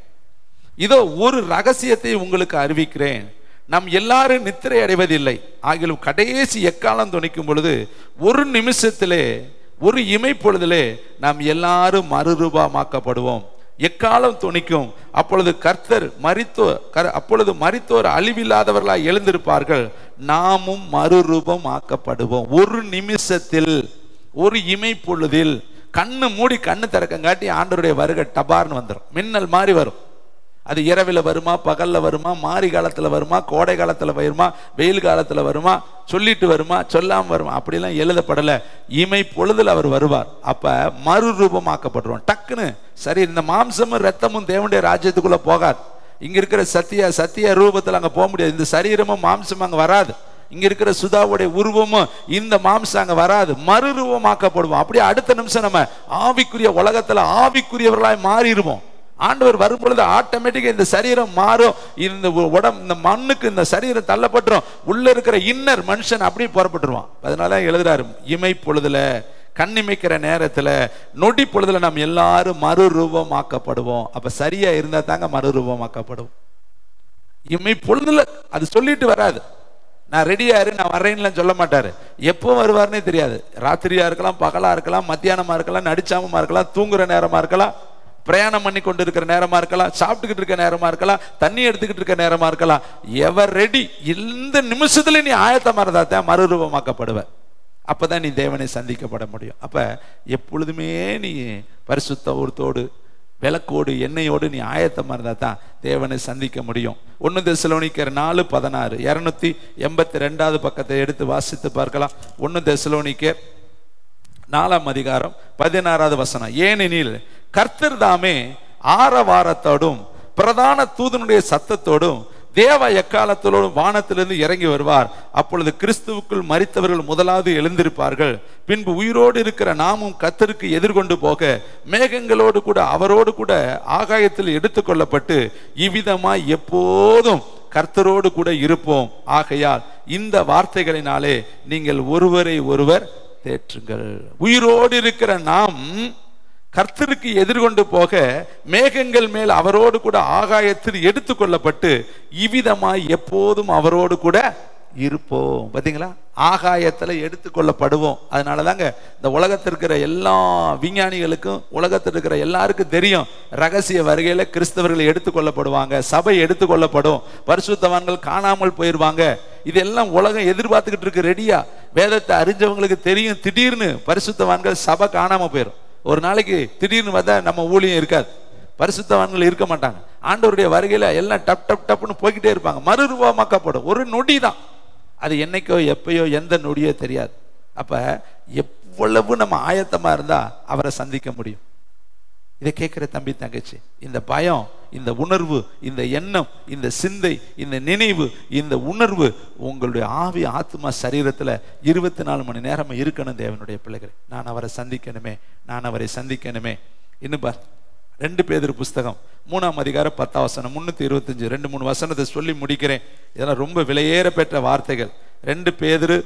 இதோ ஒரு ரகசியத்தை உங்களுக்கு அறிவிக்கிறேன், நாம் எல்லாரும் நித்திரை அடைவதில்லை, ஆகிலும் கடைசி எக்காலம் துணிக்கும் பொழுது ஒரு நிமிஷத்திலே ஒரு இமை பொழுதிலே நாம் எல்லாரும் மறுரூபமாக்கப்படுவோம். எக்காலம் துணிக்கும், அப்பொழுது கர்த்தர் அப்பொழுது மரித்தோர் அழிவில்லாதவர்களாய் எழுந்திருப்பார்கள், நாமும் மறுரூபம் ஆக்கப்படுவோம். ஒரு நிமிஷத்தில், ஒரு இமை பொழுதில், கண்ணு மூடி கண்ணு திறக்கங்காட்டி ஆண்டவருடைய வருகை டபார்னு வந்துடும், மின்னல் மாதிரி வரும். அது இரவில் வருமா, பகல்ல வருமா, மாரி காலத்துல வருமா, கோடை காலத்துல வருமா, வெயில் காலத்துல வருமா, சொல்லிட்டு வருமா, சொல்லாம வருமா, அப்படிலாம் எழுதப்படல. இமை பொழுதுல அவர் வருவார். அப்ப மறுரூபமாக்கப்படுறோம் டக்குன்னு. சரி, இந்த மாம்சமும் ரத்தமும் தேவனுடைய ராஜ்யத்துக்குள்ள போகாது. இங்க இருக்கிற சத்திய ரூபத்துல அங்க போக முடியாது. இந்த சரீரமும் மாம்சமும் அங்க வராது. இங்க இருக்கிற சுதாவுடைய உருவமும் இந்த மாம்சம் அங்க வராது. மறுரூபமாக்கப்படுவோம். அப்படியே அடுத்த நிமிஷம் நம்ம ஆவிக்குரிய உலகத்துல ஆவிக்குரியவர்களாய் மாறிடுவோம். ஆண்டவர் வரும் பொழுது ஆட்டோமேட்டிக்கா இந்த சரீரம் மாறும். இந்த உடம்பு, இந்த மண்ணுக்கு இந்த சரீரம் தள்ளப்பட்டுரும். உள்ள இருக்கிற இன்னர் மனுஷன் அப்படியே புறப்பட்டுருவான். அதனால எழுதுறாரு, இமை பொழுதுல, கண்ணிமைக்கிற நேரத்துல, நொடி பொழுதுல நாம் எல்லாரும் மறுரூபமாக்கப்படுவோம். அப்ப சரியா இருந்தா தாங்க மறுரூபமாக்கப்படுவோம். இமை பொழுதுல அது சொல்லிட்டு வராது. நான் ரெடியா இரு, நான் வர்றேன்னு சொல்ல மாட்டாரு. எப்போ வருவாருன்னே தெரியாது. ராத்திரியா இருக்கலாம், பகலா இருக்கலாம், மத்தியானமா இருக்கலாம், நடிச்சாமமா இருக்கலாம், தூங்குற நேரமா இருக்கலாம், பிரயாணம் பண்ணி கொண்டு இருக்கிற நேரமா இருக்கலாம், சாப்பிட்டுக்கிட்டு இருக்க நேரமா இருக்கலாம், தண்ணி எடுத்துக்கிட்டு இருக்க நேரமா இருக்கலாம். எவர் ரெடி, இந்த நிமிஷத்துல நீ ஆயத்தமா இருந்தா தான் மறுரூபமாக்கப்படுவ. அப்பதான் நீ தேவனை சந்திக்கப்பட முடியும். அப்ப எப்பொழுதுமே நீ பரிசுத்தத்தோடு விளக்கோடு எண்ணெயோடு நீ ஆயத்தமா இருந்தா தான் தேவனை சந்திக்க முடியும். 1 தெசலோனிக்கர் 4:16 282வது பக்கத்தை எடுத்து வாசித்து பார்க்கலாம். 1 தெசலோனிக்கர் 4:16. ஏனெனில் கர்த்தர் தாமே ஆரவாரத்தோடும் பிரதான தூதனுடைய சத்தத்தோடும் தேவ எக்காலத்தோடும் வானத்திலிருந்து இறங்கி வருவார். அப்பொழுது கிறிஸ்துவுக்குள் மரித்தவர்கள் முதலாவது எழுந்திருப்பார்கள். பின்பு உயிரோடு இருக்கிற நாமும் கர்த்தருக்கு எதிர்கொண்டு போக மேகங்களோடு கூட அவரோடு கூட ஆகாயத்தில் எடுத்துக்கொள்ளப்பட்டு இவ்விதமாய் எப்போதும் கர்த்தரோடு கூட இருப்போம். ஆகையால் இந்த வார்த்தைகளினாலே நீங்கள் ஒருவரை ஒருவர் தேற்றுங்கள். உயிரோடு இருக்கிற நாம் கர்த்தருக்கு எதிர்கொண்டு போக மேகங்கள் மேல் அவரோடு கூட ஆகாயத்தில் எடுத்துக்கொள்ளப்பட்டு இவ்விதமாய் எப்போதும் அவரோடு கூட இருப்போம். பாத்தீங்களா, ஆகாயத்துல எடுத்துக்கொள்ளப்படுவோம். அதனாலதாங்க இந்த உலகத்தில் இருக்கிற எல்லா விஞ்ஞானிகளுக்கும் உலகத்தில் இருக்கிற எல்லாருக்கும் தெரியும், ரகசிய வருகையில கிறிஸ்தவர்கள் எடுத்துக்கொள்ளப்படுவாங்க, சபை எடுத்துக்கொள்ளப்படும், பரிசுத்தவான்கள் காணாமல் போயிருவாங்க. இதெல்லாம் உலகம் எதிர்பார்த்துக்கிட்டு இருக்கு ரெடியா. வேதத்தை அறிஞ்சவங்களுக்கு தெரியும், திடீர்னு பரிசுத்தவான்கள் சபை காணாம போயிடும். ஒரு நாளைக்கு திடீர்னு பார்த்தா நம்ம ஊழியம் இருக்காது, பரிசுத்தவான்கள் இருக்க மாட்டாங்க. ஆண்டவருடைய வருகையில எல்லாம் டப் டப் டப்னு போய்கிட்டே இருப்பாங்க. மறுரூபமாக்கப்படும். ஒரு நொடி தான் அது, என்னைக்கோ எப்பயோ எந்த நொடியோ தெரியாது. அப்ப எவ்வளவு நம்ம ஆயத்தமா இருந்தா அவரை சந்திக்க முடியும். இதை கேட்கிற தம்பி தங்கச்சி, இந்த பயம், இந்த உணர்வு, இந்த எண்ணம், இந்த சிந்தை, இந்த நினைவு, இந்த உணர்வு உங்களுடைய ஆவி ஆத்மா சரீரத்துல 24 மணி நேரம் இருக்கணும். தேவனுடைய பிள்ளைகள், நான் அவரை சந்திக்கணுமே, நான் அவரை சந்திக்கணுமே. இன்னும் பார், 2 பேதுரு புஸ்தகம் 3:10 325 2-3 வசனத்தை சொல்லி முடிக்கிறேன். இதெல்லாம் ரொம்ப விலையேற பெற்ற வார்த்தைகள். 2 பேதுரு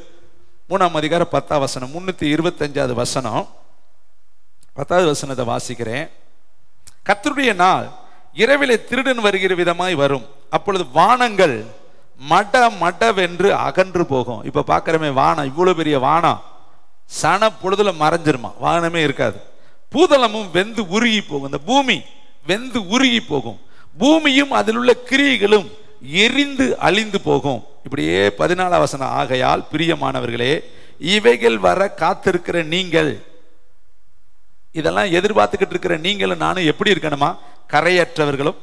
3:10 325வது வசனம், 10வது வசனத்தை வாசிக்கிறேன். கர்த்தருடைய நாள் இரவிலே திருடன் வருகிற விதமாய் வரும். அப்பொழுது வானங்கள் மட மடவென்று அகன்று போகும். இப்ப பாக்கிறமே வானம், இவ்வளவு பெரிய வானம் சன பொழுதுல மறைஞ்சிருமா, வானமே இருக்காது. பூதளமும் வெந்து உருகி போகும். இந்த பூமி வெந்து உருகி போகும். பூமியும் அதில் உள்ள கிரியைகளும் எரிந்து அழிந்து போகும். இப்படியே 14வது வசனம். ஆகையால் பிரியமானவர்களே, இவைகள் வர காத்திருக்கிற நீங்கள், இதெல்லாம் எதிர்பார்த்துக்கிட்டு இருக்கிற நீங்களும் நானும் எப்படி இருக்கணுமா? கரையற்றவர்களும்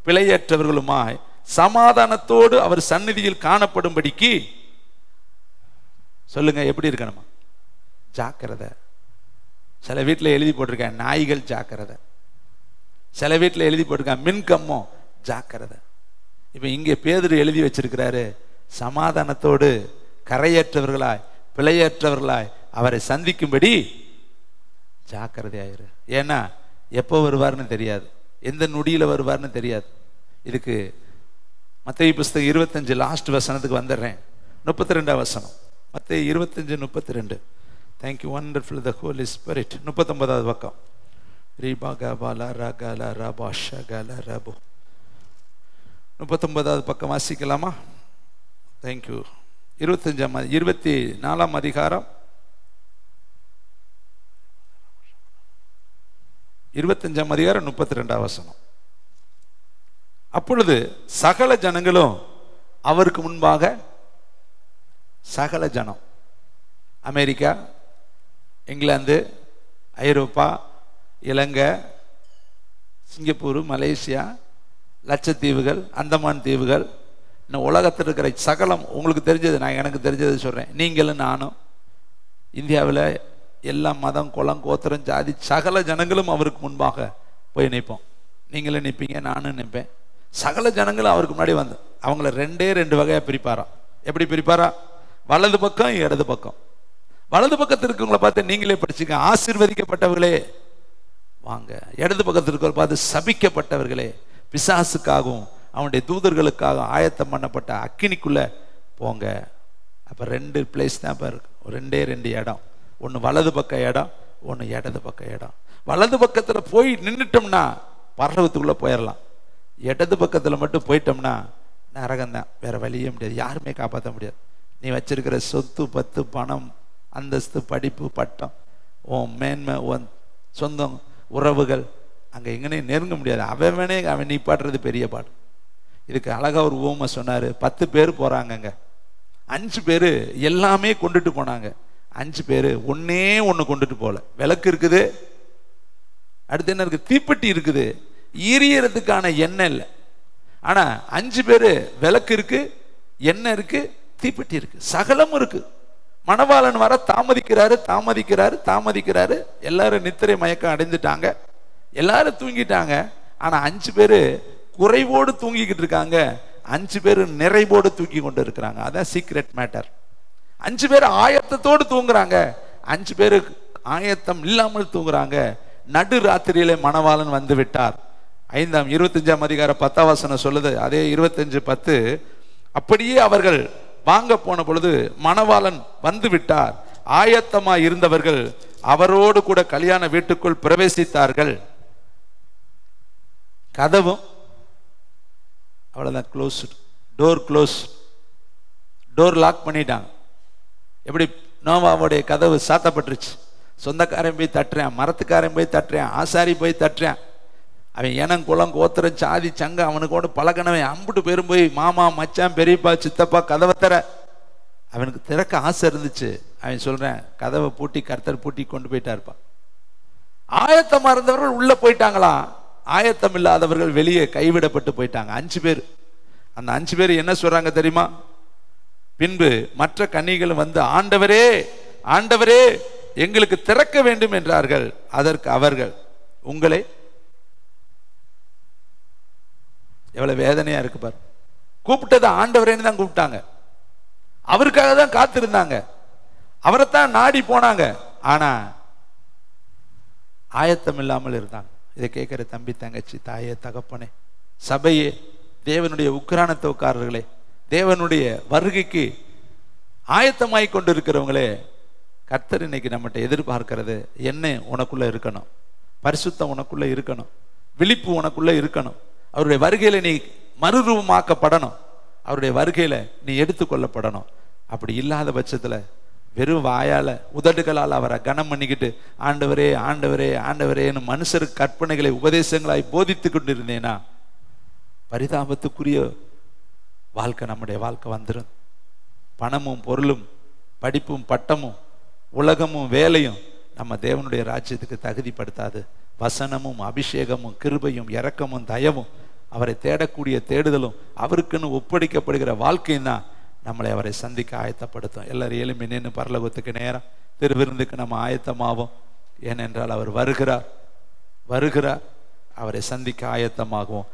பிழையற்றவர்களுமாய் சமாதானத்தோடு அவர் சந்நிதியில் காணப்படும்படிக்கு சொல்லுங்க, எப்படி இருக்கணுமா? ஜாக்கிரதை. சில வீட்டில் எழுதி போட்டிருக்கேன் நாய்கள் ஜாக்கிரதை, சில வீட்டில் எழுதி போட்டிருக்கேன் மின்கம்மோ ஜாக்கிரதை. இப்ப இங்கே பேதுரு எழுதி வச்சிருக்கிறாரு, சமாதானத்தோடு கரையற்றவர்களாய் பிழையற்றவர்களாய் அவரை சந்திக்கும்படி ஜாக்கிரதையாயிரு. ஏன்னா எப்போ வருவார்னு தெரியாது, எந்த நொடியில வருவார்னு தெரியாது. இதுக்கு மத்தேயு புஸ்தகம் 25 லாஸ்ட் வசனத்துக்கு வந்துடுறேன். 32வது வசனம், மத்தேயு 25:32. தேங்க்யூ வண்டர்ஃபுல் த ஹோலி ஸ்பிரிட். 39வது பக்கம். 39வது பக்கம் வாசிக்கலாமா? தேங்க்யூ. 24ஆம் அதிகாரம் 25ஆம் அதிகாரம் 32வது வசனம். அப்பொழுது சகல ஜனங்களும் அவருக்கு முன்பாக, சகல ஜனம், அமெரிக்கா, இங்கிலாந்து, ஐரோப்பா, இலங்கை, சிங்கப்பூர், மலேசியா, லட்சத்தீவுகள், அந்தமான் தீவுகள், இன்னும் உலகத்தில் இருக்கிற சகலம், உங்களுக்கு தெரிஞ்சது, நான் எனக்கு தெரிஞ்சது சொல்றேன். நீங்களும் நானும், இந்தியாவில் எல்லா மதம் குலம் கோத்திரம் ஜாதி சகல ஜனங்களும் அவருக்கு முன்பாக போய் நிற்போம். நீங்களும் நிற்பீங்க, நானும் நிற்பேன். சகல ஜனங்களும் அவருக்கு முன்னாடி வந்து அவங்கள 2 வகையா பிரிப்பாராம். எப்படி பிரிப்பாரா? வலது பக்கம் இடது பக்கம். வலது பக்கத்தில் இருக்கவங்களை பார்த்து நீங்களே படிச்சுக்க, ஆசீர்வதிக்கப்பட்டவர்களே வாங்க. இடது பக்கத்தில் இருக்கிற பார்த்து சபிக்கப்பட்டவர்களே, பிசாசுக்காகவும் அவனுடைய தூதர்களுக்காக ஆயத்தம் பண்ணப்பட்ட அக்கினிக்குள்ள போங்க. அப்ப 2 பிளேஸ் தான் இருக்கு, 2 இடம். ஒன்று வலது பக்க இடம், ஒன்று இடது பக்க இடம். வலது பக்கத்தில் போய் நின்றுட்டோம்னா பரலோகத்துக்குள்ள போயிடலாம். இடது பக்கத்தில் மட்டும் போயிட்டோம்னா நரகம்தான், வேற வழியே முடியாது, யாருமே காப்பாற்ற முடியாது. நீ வச்சிருக்கிற சொத்து பத்து பணம் அந்தஸ்து படிப்பு பட்டம் உன் மேன்மை உன் சொந்தம் உறவுகள் அங்கே எங்கனே நெருங்க முடியாது. அவன் நிப்பாட்டுறது பெரிய பாடு. இதுக்கு அழகா ஒரு உவமை சொன்னார். 10 பேர் போகிறாங்கங்க, 5 பேர் எல்லாமே கொண்டுட்டு போனாங்க, 5 பேர் ஒன்னே ஒன்று கொண்டுட்டு போகல. விளக்கு இருக்குது, அடுத்து என்ன இருக்குது, தீப்பெட்டி இருக்குது, எரியறதுக்கான எண்ணெய் இல்லை. ஆனால் 5 பேர் விளக்கு இருக்கு, எண்ணெய் இருக்கு, தீப்பெட்டி இருக்கு, சகலமும் இருக்கு. மணவாளன் வர தாமதிக்கிறாரு. எல்லாரும் நித்திரை மயக்கம் அடைந்துட்டாங்க, எல்லாரும் தூங்கிட்டாங்க. ஆனா 5 பேரு குறைவோடு தூங்கிக்கிட்டு இருக்காங்க, 5 பேரு நிறைவோடு தூக்கி கொண்டு இருக்கிறாங்க. அதான் சீக்ரெட் மேட்டர். 5 பேர் ஆயத்தத்தோடு தூங்குறாங்க, 5 பேரு ஆயத்தம் இல்லாமல் தூங்குறாங்க. நடு ராத்திரியிலே மணவாளன் வந்து விட்டார். 25ஆம் அதிகாரம் 10ஆம் வசனம் சொல்லுது. அதே 25:10, அப்படியே அவர்கள் வாங்க போன பொழுது மணவாளன் வந்து விட்டார், ஆயத்தமா இருந்தவர்கள் அவரோடு கூட கல்யாண வீட்டுக்குள் பிரவேசித்தார்கள். கதவும் அவ்வளவுதான், டோர் லாக் பண்ணிட்டாங்க. எப்படி நோவாவுடைய கதவு சாத்தப்பட்டுருச்சு. சொந்தக்காரன் போய் தட்டுறேன், மரத்துக்காரன் போய் தட்டுறேன், ஆசாரி போய் தட்டுறேன், அவன் இனம் குளம் கோத்திரம் சாதி சங்க அவனுக்கு கூட பழகினவன் அம்புட்டு பேரும் போய் மாமா மச்சான் பெரியப்பா சித்தப்பா கதவை தர. அவனுக்கு திறக்க ஆசை இருந்துச்சு. அவன் சொல்றேன், கதவை பூட்டி கர்த்தர் பூட்டி கொண்டு போயிட்டாருப்பா. ஆயத்தமா இருந்தவர்கள் உள்ள போயிட்டாங்களாம், ஆயத்தம் இல்லாதவர்கள் வெளியே கைவிடப்பட்டு போயிட்டாங்க. 5 பேர். அந்த 5 பேர் என்ன சொல்றாங்க தெரியுமா? பின்பு மற்ற கன்னிகளும் வந்து ஆண்டவரே ஆண்டவரே எங்களுக்கு திறக்க வேண்டும் என்றார்கள். அதற்கு அவர்கள், உங்களை, எவ்வளவு வேதனையா இருக்கு பாரு. கூப்பிட்டது ஆண்டவரேன்னு தான் கூப்பிட்டாங்க, அவருக்காக தான் காத்திருந்தாங்க, அவரைத்தான் நாடி போனாங்க. ஆனா ஆயத்தம் இல்லாமல் இருந்தாங்க. இதை கேட்கிற தம்பி தங்கச்சி தாயே தகப்பனே சபையே தேவனுடைய உக்கிரானத்தோக்காரர்களே, தேவனுடைய வருகைக்கு ஆயத்தமாய் கொண்டு இருக்கிறவங்களே, கர்த்தர் இன்னைக்கு நம்மகிட்ட எதிர்பார்க்கிறது என்ன? உனக்குள்ள இருக்கணும், பரிசுத்தம் உனக்குள்ள இருக்கணும், விழிப்பு உனக்குள்ள இருக்கணும். அவருடைய வருகையில நீ மறுரூபமாக்கப்படணும், அவருடைய வருகையில நீ எடுத்துக்கொள்ளப்படணும். அப்படி இல்லாத பட்சத்துல வெறும் வாயால உதடுகளால் அவரை கனம் பண்ணிக்கிட்டு ஆண்டவரே ஆண்டவரே ஆண்டவரேன்னு மனுஷருக்கு கற்பனைகளை உபதேசங்களாய் போதித்து கொண்டு இருந்தேனா பரிதாபத்துக்குரிய வாழ்க்கை நம்முடைய வாழ்க்கை வந்துடும். பணமும் பொருளும் படிப்பும் பட்டமும் உலகமும் வேலையும் நம்ம தேவனுடைய ராஜ்யத்துக்கு தகுதிப்படுத்தாது. வசனமும் அபிஷேகமும் கிருபையும் இரக்கமும் தயவும் அவரை தேடக்கூடிய தேடுதலும் அவருக்குன்னு ஒப்படைக்கப்படுகிற வாழ்க்கையும் தான் நம்மளை அவரை சந்திக்க ஆயத்தப்படுத்தும். எல்லாரும் எலும்பி நின்று பரலோகத்துக்கு நேரம் திருவிருந்துக்கு நம்ம ஆயத்தமாவோம். ஏனென்றால் அவர் வருகிறார், அவரை சந்திக்க ஆயத்தமாகுவோம்.